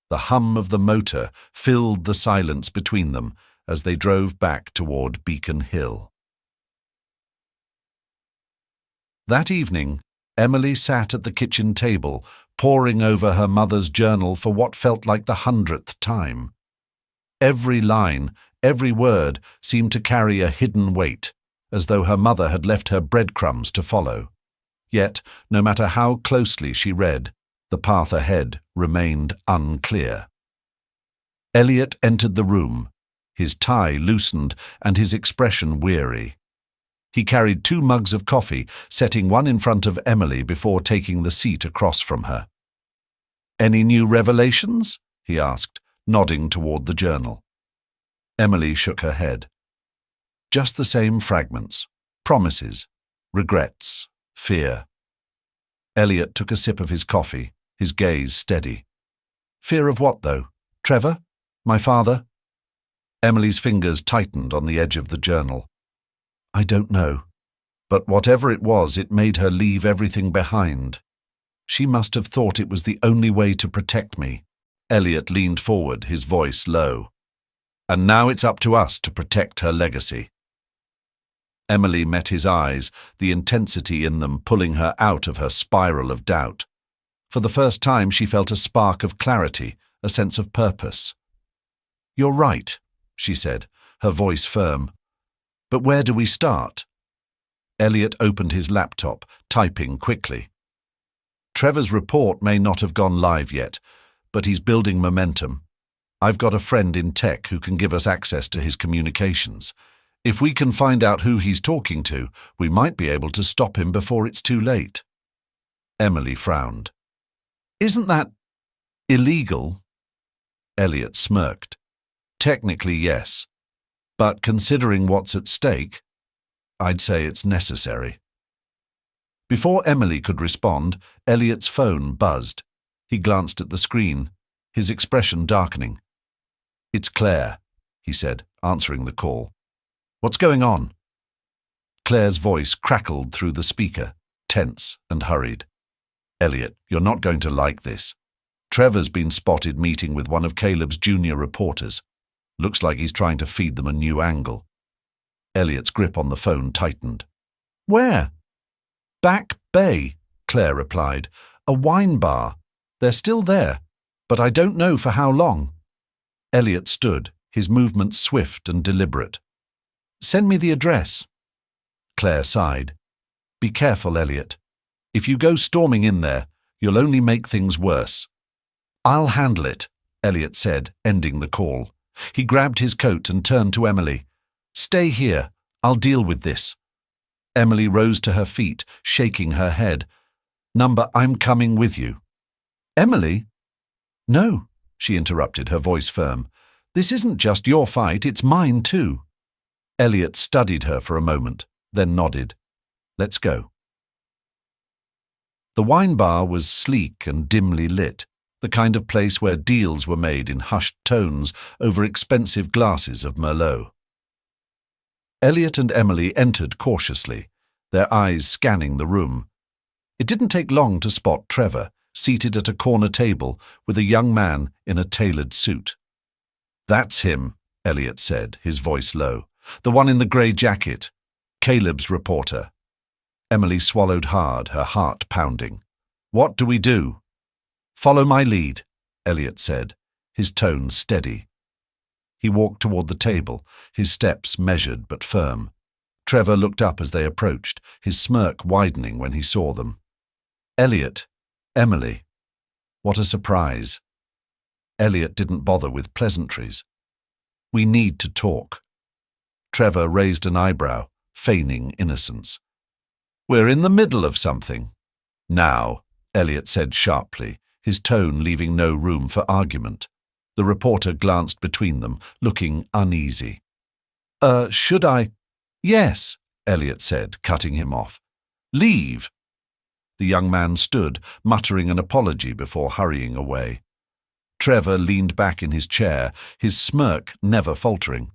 Speaker 1: The hum of the motor filled the silence between them as they drove back toward Beacon Hill. That evening, Emily sat at the kitchen table, poring over her mother's journal for what felt like the 100th time. Every line, every word seemed to carry a hidden weight, as though her mother had left her breadcrumbs to follow. Yet, no matter how closely she read, the path ahead remained unclear. Elliot entered the room, his tie loosened and his expression weary. He carried 2 mugs of coffee, setting one in front of Emily before taking the seat across from her. "Any new revelations?" he asked, nodding toward the journal. Emily shook her head. "Just the same fragments, promises, regrets, fear." Elliot took a sip of his coffee, his gaze steady. "Fear of what, though? Trevor? My father?" Emily's fingers tightened on the edge of the journal. "I don't know. But whatever it was, it made her leave everything behind. She must have thought it was the only way to protect me." Elliot leaned forward, his voice low. "And now it's up to us to protect her legacy." Emily met his eyes, the intensity in them pulling her out of her spiral of doubt. For the first time she felt a spark of clarity, a sense of purpose. You're right, she said, her voice firm. But where do we start? Elliot opened his laptop, typing quickly. Trevor's report may not have gone live yet, but he's building momentum. I've got a friend in tech who can give us access to his communications. If we can find out who he's talking to, we might be able to stop him before it's too late. Emily frowned. Isn't that illegal? Elliot smirked. Technically, yes. But considering what's at stake, I'd say it's necessary. Before Emily could respond, Elliot's phone buzzed. He glanced at the screen, his expression darkening. It's Claire, he said, answering the call. What's going on? Claire's voice crackled through the speaker, tense and hurried. Elliot, you're not going to like this. Trevor's been spotted meeting with one of Caleb's junior reporters. Looks like he's trying to feed them a new angle. Elliot's grip on the phone tightened. Where? Back Bay, Claire replied. A wine bar. They're still there, but I don't know for how long. Elliot stood, his movements swift and deliberate. Send me the address. Claire sighed. Be careful, Elliot. If you go storming in there, you'll only make things worse. I'll handle it, Elliot said, ending the call. He grabbed his coat and turned to Emily. Stay here. I'll deal with this. Emily rose to her feet, shaking her head. Number, I'm coming with you. Emily? No, she interrupted, her voice firm. This isn't just your fight, it's mine too. Elliot studied her for a moment, then nodded. Let's go. The wine bar was sleek and dimly lit, the kind of place where deals were made in hushed tones over expensive glasses of Merlot. Elliot and Emily entered cautiously, their eyes scanning the room. It didn't take long to spot Trevor, seated at a corner table with a young man in a tailored suit. That's him, Elliot said, his voice low. The one in the grey jacket. Caleb's reporter. Emily swallowed hard, her heart pounding. What do we do? Follow my lead, Elliot said, his tone steady. He walked toward the table, his steps measured but firm. Trevor looked up as they approached, his smirk widening when he saw them. Elliot, Emily. What a surprise. Elliot didn't bother with pleasantries. We need to talk. Trevor raised an eyebrow, feigning innocence. We're in the middle of something. Now, Elliot said sharply, his tone leaving no room for argument. The reporter glanced between them, looking uneasy. Should I? Yes, Elliot said, cutting him off. Leave. The young man stood, muttering an apology before hurrying away. Trevor leaned back in his chair, his smirk never faltering.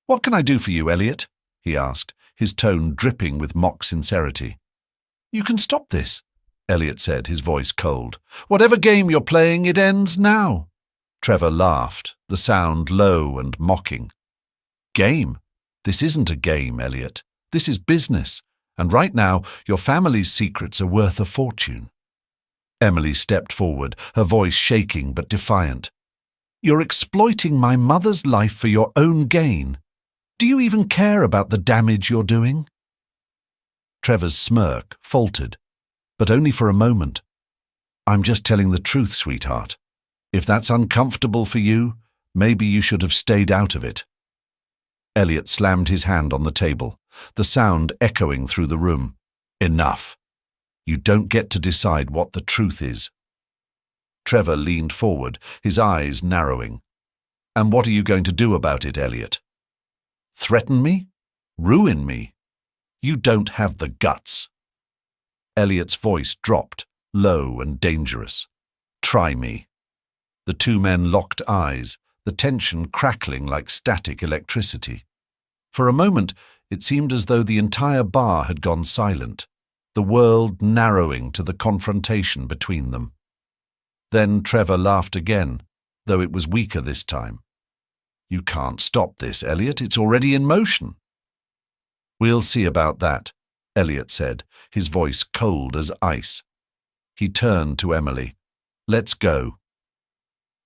Speaker 1: What can I do for you, Elliot? He asked, his tone dripping with mock sincerity. You can stop this, Elliot said, his voice cold. Whatever game you're playing, it ends now. Trevor laughed, the sound low and mocking. Game? This isn't a game, Elliot. This is business, and right now your family's secrets are worth a fortune. Emily stepped forward, her voice shaking but defiant. You're exploiting my mother's life for your own gain. Do you even care about the damage you're doing? Trevor's smirk faltered, but only for a moment. I'm just telling the truth, sweetheart. If that's uncomfortable for you, maybe you should have stayed out of it. Elliot slammed his hand on the table, the sound echoing through the room. Enough. You don't get to decide what the truth is. Trevor leaned forward, his eyes narrowing. And what are you going to do about it, Elliot? Threaten me? Ruin me? You don't have the guts. Elliot's voice dropped, low and dangerous. Try me. The two men locked eyes, the tension crackling like static electricity. For a moment, it seemed as though the entire bar had gone silent, the world narrowing to the confrontation between them. Then Trevor laughed again, though it was weaker this time. You can't stop this, Elliot. It's already in motion. We'll see about that, Elliot said, his voice cold as ice. He turned to Emily. Let's go.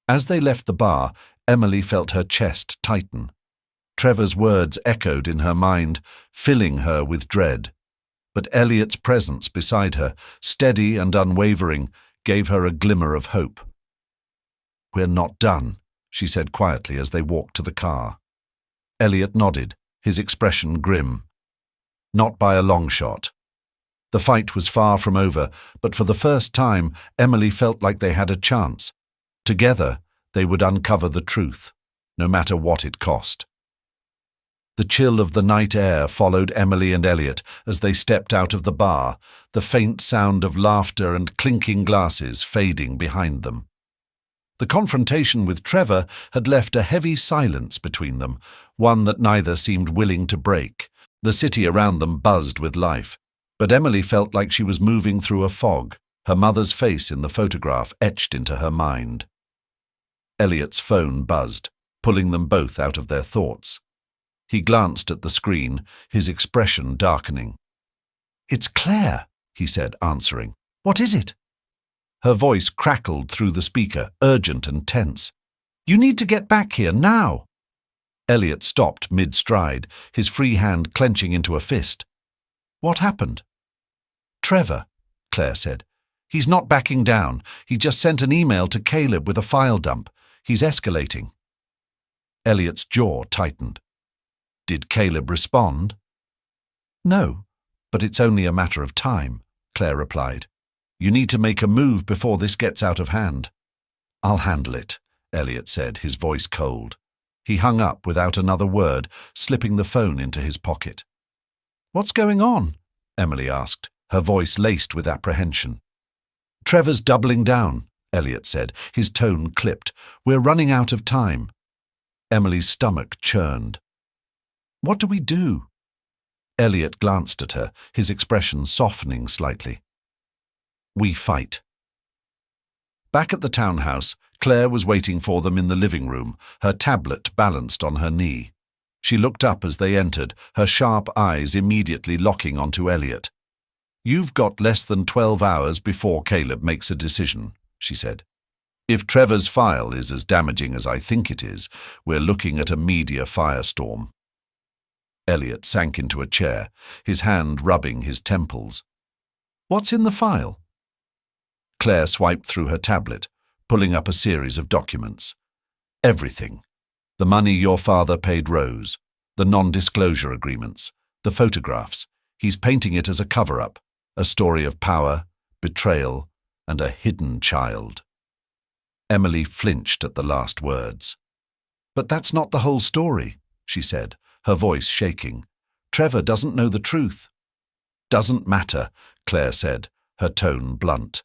Speaker 1: As they left the bar, Emily felt her chest tighten. Trevor's words echoed in her mind, filling her with dread. But Elliot's presence beside her, steady and unwavering, gave her a glimmer of hope. "We're not done," she said quietly as they walked to the car. Elliot nodded, his expression grim. Not by a long shot. The fight was far from over, but for the first time, Emily felt like they had a chance. Together, they would uncover the truth, no matter what it cost. The chill of the night air followed Emily and Elliot as they stepped out of the bar, the faint sound of laughter and clinking glasses fading behind them. The confrontation with Trevor had left a heavy silence between them, one that neither seemed willing to break. The city around them buzzed with life, but Emily felt like she was moving through a fog, her mother's face in the photograph etched into her mind. Elliot's phone buzzed, pulling them both out of their thoughts. He glanced at the screen, his expression darkening. "It's Claire," he said, answering. "What is it?" Her voice crackled through the speaker, urgent and tense. "You need to get back here, now!" Elliot stopped mid-stride, his free hand clenching into a fist. "What happened?" "Trevor," Claire said. "He's not backing down. He just sent an email to Caleb with a file dump. He's escalating." Elliot's jaw tightened. Did Caleb respond? "No, but it's only a matter of time," Claire replied. "You need to make a move before this gets out of hand." "I'll handle it," Elliot said, his voice cold. He hung up without another word, slipping the phone into his pocket. "What's going on?" Emily asked, her voice laced with apprehension. "Trevor's doubling down," Elliot said, his tone clipped. "We're running out of time." Emily's stomach churned. "What do we do?" Elliot glanced at her, his expression softening slightly. "We fight." Back at the townhouse, Claire was waiting for them in the living room, her tablet balanced on her knee. She looked up as they entered, her sharp eyes immediately locking onto Elliot. "You've got less than 12 hours before Caleb makes a decision," she said. "If Trevor's file is as damaging as I think it is, we're looking at a media firestorm." Elliot sank into a chair, his hand rubbing his temples. "What's in the file?" Claire swiped through her tablet, pulling up a series of documents. "Everything. The money your father paid Rose, the non-disclosure agreements, the photographs. He's painting it as a cover-up, a story of power, betrayal, and a hidden child." Emily flinched at the last words. "But that's not the whole story," she said, her voice shaking. "Trevor doesn't know the truth." "Doesn't matter," Claire said, her tone blunt.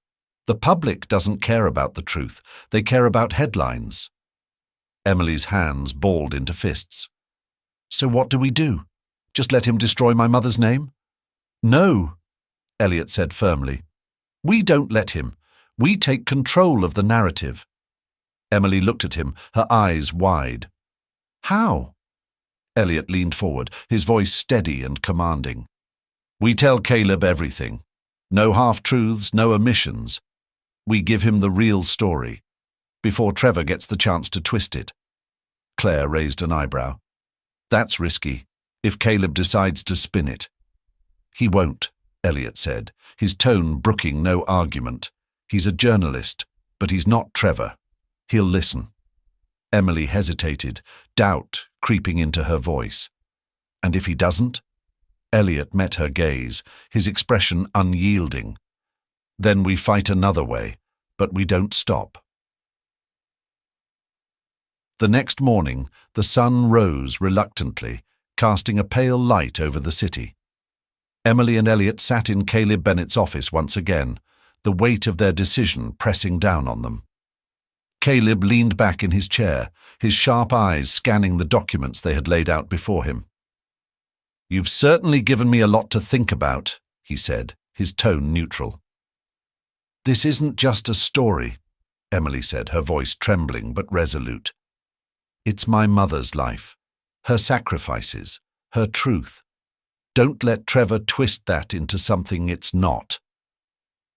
Speaker 1: "The public doesn't care about the truth. They care about headlines." Emily's hands balled into fists. "So what do we do? Just let him destroy my mother's name?" "No," Elliot said firmly. "We don't let him. We take control of the narrative." Emily looked at him, her eyes wide. "How?" Elliot leaned forward, his voice steady and commanding. "We tell Caleb everything. No half-truths, no omissions. We give him the real story, before Trevor gets the chance to twist it." Claire raised an eyebrow. "That's risky, if Caleb decides to spin it." "He won't," Elliot said, his tone brooking no argument. "He's a journalist, but he's not Trevor. He'll listen." Emily hesitated, doubt creeping into her voice. "And if he doesn't?" Elliot met her gaze, his expression unyielding. "Then we fight another way, but we don't stop." The next morning, the sun rose reluctantly, casting a pale light over the city. Emily and Elliot sat in Caleb Bennett's office once again, the weight of their decision pressing down on them. Caleb leaned back in his chair, his sharp eyes scanning the documents they had laid out before him. "You've certainly given me a lot to think about," he said, his tone neutral. "This isn't just a story," Emily said, her voice trembling but resolute. "It's my mother's life, her sacrifices, her truth. Don't let Trevor twist that into something it's not."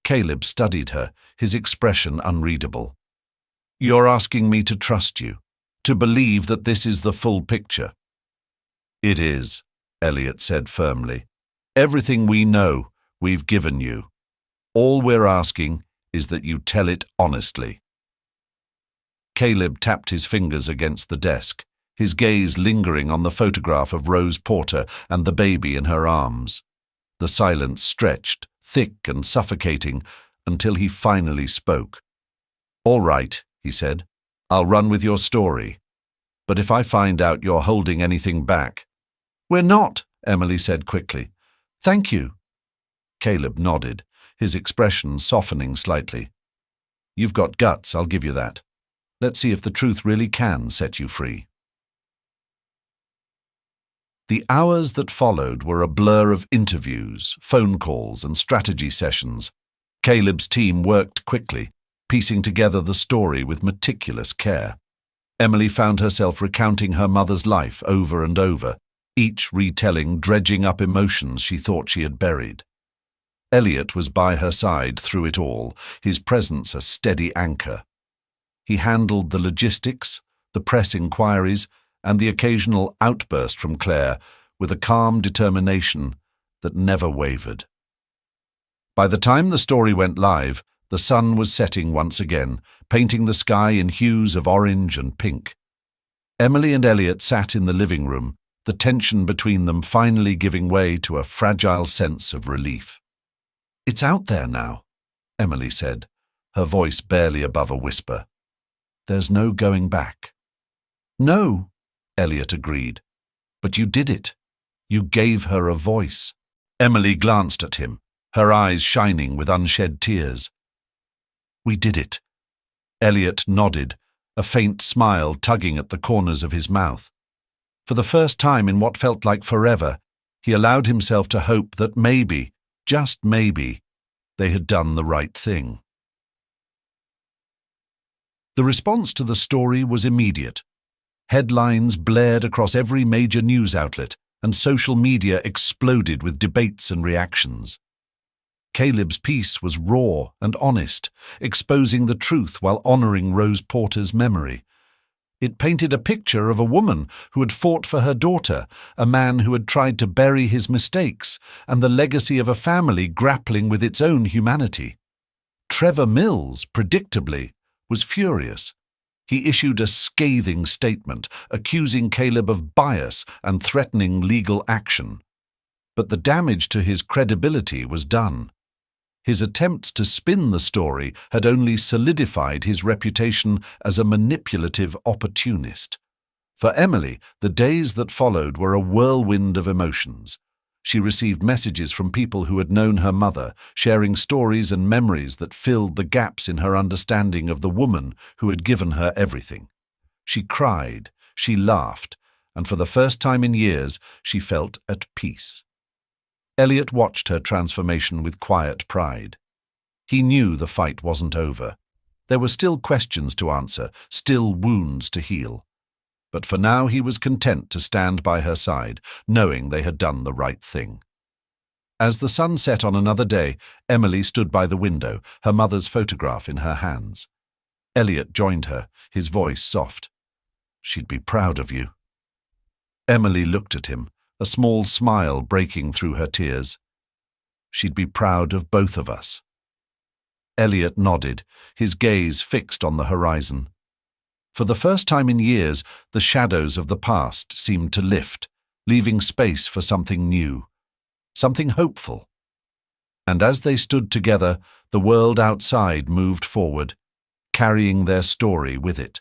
Speaker 1: Caleb studied her, his expression unreadable. You're asking me to trust you, to believe that this is the full picture. It is, Elliot said firmly. Everything we know, we've given you. All we're asking is that you tell it honestly. Caleb tapped his fingers against the desk, his gaze lingering on the photograph of Rose Porter and the baby in her arms. The silence stretched, thick and suffocating, until he finally spoke. All right, he said, I'll run with your story. But if I find out you're holding anything back— We're not, Emily said quickly. Thank you. Caleb nodded, his expression softening slightly. You've got guts, I'll give you that. Let's see if the truth really can set you free. The hours that followed were a blur of interviews, phone calls, and strategy sessions. Caleb's team worked quickly, piecing together the story with meticulous care. Emily found herself recounting her mother's life over and over, each retelling dredging up emotions she thought she had buried. Elliot was by her side through it all, his presence a steady anchor. He handled the logistics, the press inquiries, and the occasional outburst from Claire with a calm determination that never wavered. By the time the story went live, the sun was setting once again, painting the sky in hues of orange and pink. Emily and Elliot sat in the living room, the tension between them finally giving way to a fragile sense of relief. It's out there now, Emily said, her voice barely above a whisper. There's no going back. No, Elliot agreed. But you did it. You gave her a voice. Emily glanced at him, her eyes shining with unshed tears. We did it. Elliot nodded, a faint smile tugging at the corners of his mouth. For the first time in what felt like forever, he allowed himself to hope that maybe, just maybe, they had done the right thing. The response to the story was immediate. Headlines blared across every major news outlet, and social media exploded with debates and reactions. Caleb's piece was raw and honest, exposing the truth while honoring Rose Porter's memory. It painted a picture of a woman who had fought for her daughter, a man who had tried to bury his mistakes, and the legacy of a family grappling with its own humanity. Trevor Mills, predictably, was furious. He issued a scathing statement, accusing Caleb of bias and threatening legal action. But the damage to his credibility was done. His attempts to spin the story had only solidified his reputation as a manipulative opportunist. For Emily, the days that followed were a whirlwind of emotions. She received messages from people who had known her mother, sharing stories and memories that filled the gaps in her understanding of the woman who had given her everything. She cried, she laughed, and for the first time in years, she felt at peace. Elliot watched her transformation with quiet pride. He knew the fight wasn't over. There were still questions to answer, still wounds to heal. But for now he was content to stand by her side, knowing they had done the right thing. As the sun set on another day, Emily stood by the window, her mother's photograph in her hands. Elliot joined her, his voice soft. She'd be proud of you. Emily looked at him, a small smile breaking through her tears. She'd be proud of both of us. Elliot nodded, his gaze fixed on the horizon. For the first time in years, the shadows of the past seemed to lift, leaving space for something new, something hopeful. And as they stood together, the world outside moved forward, carrying their story with it.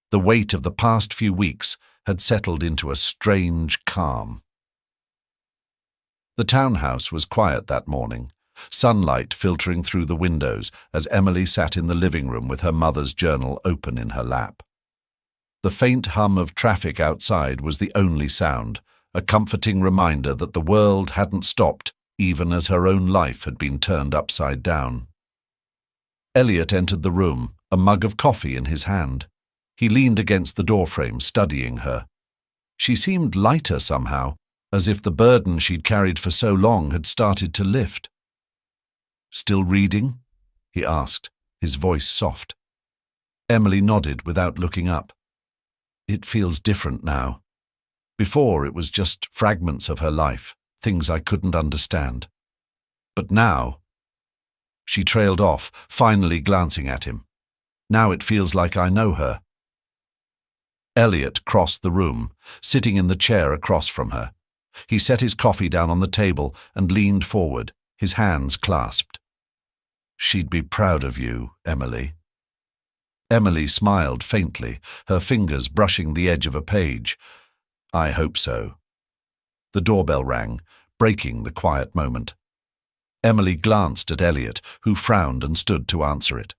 Speaker 1: The weight of the past few weeks had settled into a strange calm. The townhouse was quiet that morning, sunlight filtering through the windows as Emily sat in the living room with her mother's journal open in her lap. The faint hum of traffic outside was the only sound, a comforting reminder that the world hadn't stopped even as her own life had been turned upside down. Elliot entered the room, a mug of coffee in his hand. He leaned against the doorframe, studying her. She seemed lighter somehow, as if the burden she'd carried for so long had started to lift. "Still reading?" he asked, his voice soft. Emily nodded without looking up. It feels different now. Before, it was just fragments of her life, things I couldn't understand. But now... She trailed off, finally glancing at him. Now it feels like I know her. Elliot crossed the room, sitting in the chair across from her. He set his coffee down on the table and leaned forward, his hands clasped. "She'd be proud of you, Emily." Emily smiled faintly, her fingers brushing the edge of a page. "I hope so." The doorbell rang, breaking the quiet moment. Emily glanced at Elliot, who frowned and stood to answer it.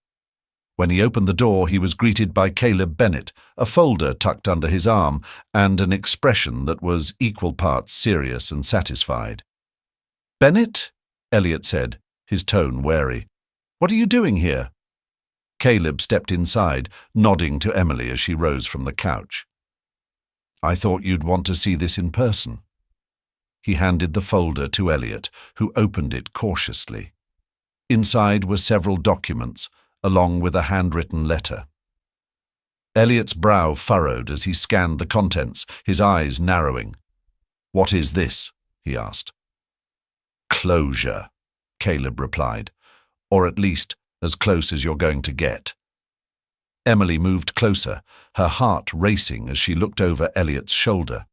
Speaker 1: When he opened the door, he was greeted by Caleb Bennett, a folder tucked under his arm, and an expression that was equal parts serious and satisfied. "Bennett?" Elliot said, his tone wary. "What are you doing here?" Caleb stepped inside, nodding to Emily as she rose from the couch. "I thought you'd want to see this in person." He handed the folder to Elliot, who opened it cautiously. Inside were several documents, along with a handwritten letter. Elliot's brow furrowed as he scanned the contents, his eyes narrowing. "What is this?" he asked. "Closure," Caleb replied, "or at least as close as you're going to get." Emily moved closer, her heart racing as she looked over Elliot's shoulder.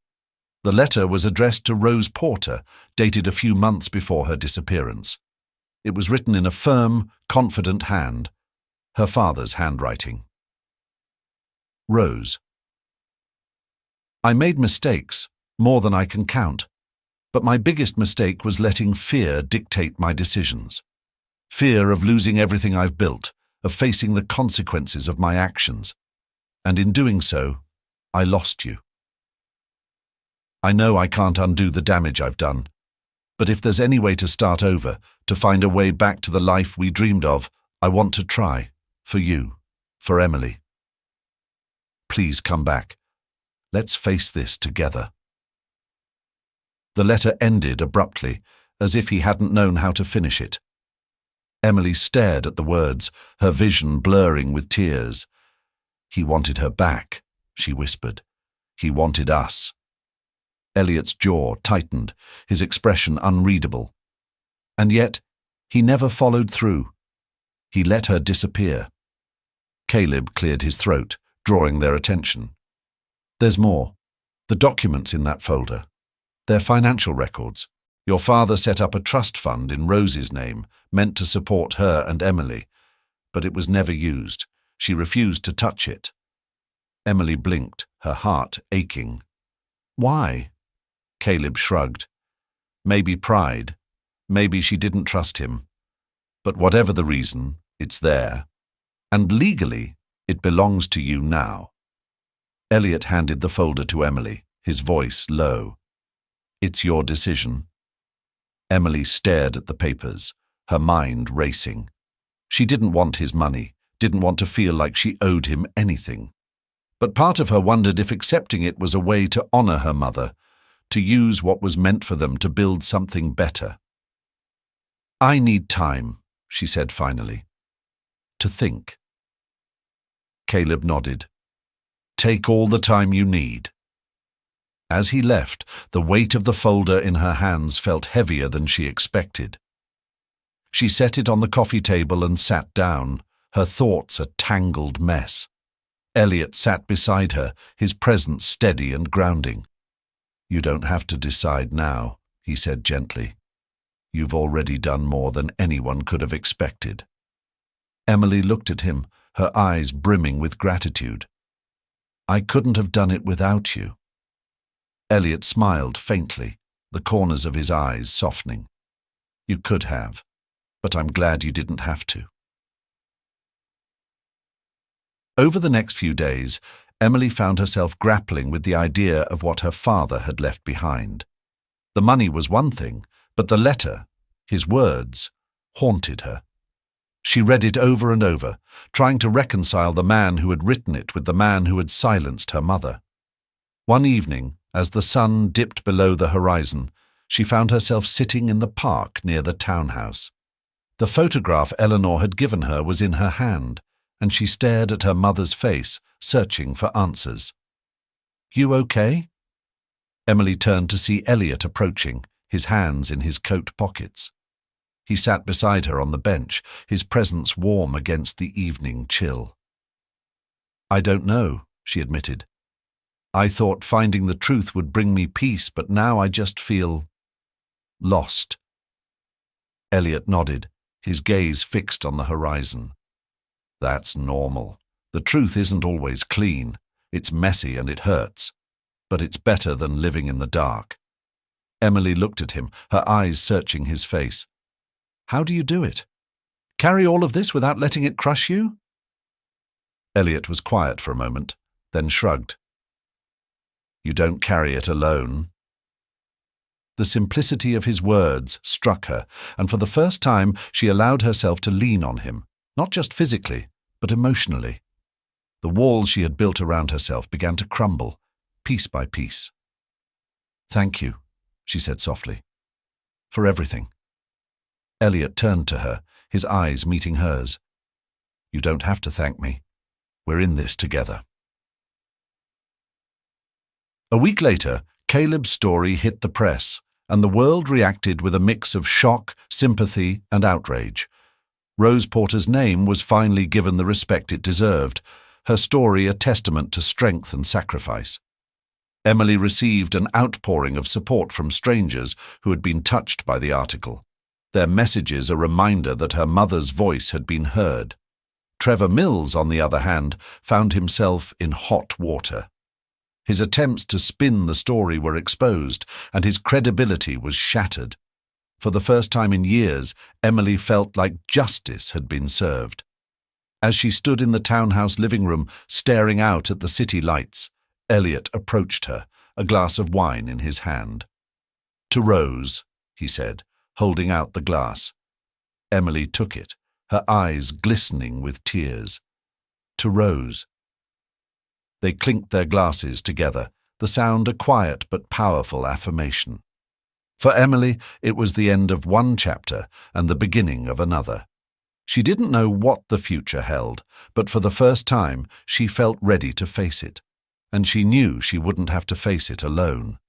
Speaker 1: The letter was addressed to Rose Porter, dated a few months before her disappearance. It was written in a firm, confident hand, her father's handwriting. Rose. "I made mistakes, more than I can count, but my biggest mistake was letting fear dictate my decisions. Fear of losing everything I've built, of facing the consequences of my actions. And in doing so, I lost you. I know I can't undo the damage I've done, but if there's any way to start over, to find a way back to the life we dreamed of, I want to try, for you, for Emily. Please come back. Let's face this together." The letter ended abruptly, as if he hadn't known how to finish it. Emily stared at the words, her vision blurring with tears. "He wanted her back," she whispered. "He wanted us." Elliot's jaw tightened, his expression unreadable. And yet, he never followed through. He let her disappear. Caleb cleared his throat, drawing their attention. "There's more. The documents in that folder. They're financial records. Your father set up a trust fund in Rose's name, meant to support her and Emily. But it was never used. She refused to touch it." Emily blinked, her heart aching. "Why?" Caleb shrugged. "Maybe pride. Maybe she didn't trust him. But whatever the reason, it's there. And legally, it belongs to you now." Elliot handed the folder to Emily, his voice low. "It's your decision." Emily stared at the papers, her mind racing. She didn't want his money, didn't want to feel like she owed him anything. But part of her wondered if accepting it was a way to honor her mother, to use what was meant for them to build something better. "I need time," she said finally. "To think." Caleb nodded. "Take all the time you need." As he left, the weight of the folder in her hands felt heavier than she expected. She set it on the coffee table and sat down, her thoughts a tangled mess. Elliot sat beside her, his presence steady and grounding. "You don't have to decide now," he said gently. "You've already done more than anyone could have expected." Emily looked at him, her eyes brimming with gratitude. "I couldn't have done it without you." Elliot smiled faintly, the corners of his eyes softening. "You could have, but I'm glad you didn't have to." Over the next few days, Emily found herself grappling with the idea of what her father had left behind. The money was one thing, but the letter, his words, haunted her. She read it over and over, trying to reconcile the man who had written it with the man who had silenced her mother. One evening, as the sun dipped below the horizon, she found herself sitting in the park near the townhouse. The photograph Eleanor had given her was in her hand, and she stared at her mother's face, searching for answers. "You okay?" Emily turned to see Elliot approaching, his hands in his coat pockets. He sat beside her on the bench, his presence warm against the evening chill. "I don't know," she admitted. "I thought finding the truth would bring me peace, but now I just feel lost." Elliot nodded, his gaze fixed on the horizon. "That's normal. The truth isn't always clean. It's messy and it hurts. But it's better than living in the dark." Emily looked at him, her eyes searching his face. "How do you do it? Carry all of this without letting it crush you?" Elliot was quiet for a moment, then shrugged. "You don't carry it alone." The simplicity of his words struck her, and for the first time she allowed herself to lean on him, not just physically, but emotionally. The walls she had built around herself began to crumble, piece by piece. "Thank you," she said softly, "for everything." Elliot turned to her, his eyes meeting hers. "You don't have to thank me. We're in this together." A week later, Caleb's story hit the press, and the world reacted with a mix of shock, sympathy, and outrage. Rose Porter's name was finally given the respect it deserved, her story a testament to strength and sacrifice. Emily received an outpouring of support from strangers who had been touched by the article, their messages a reminder that her mother's voice had been heard. Trevor Mills, on the other hand, found himself in hot water. His attempts to spin the story were exposed, and his credibility was shattered. For the first time in years, Emily felt like justice had been served. As she stood in the townhouse living room, staring out at the city lights, Elliot approached her, a glass of wine in his hand. "To Rose," he said, holding out the glass. Emily took it, her eyes glistening with tears. "To Rose." They clinked their glasses together, the sound a quiet but powerful affirmation. For Emily, it was the end of one chapter and the beginning of another. She didn't know what the future held, but for the first time she felt ready to face it, and she knew she wouldn't have to face it alone.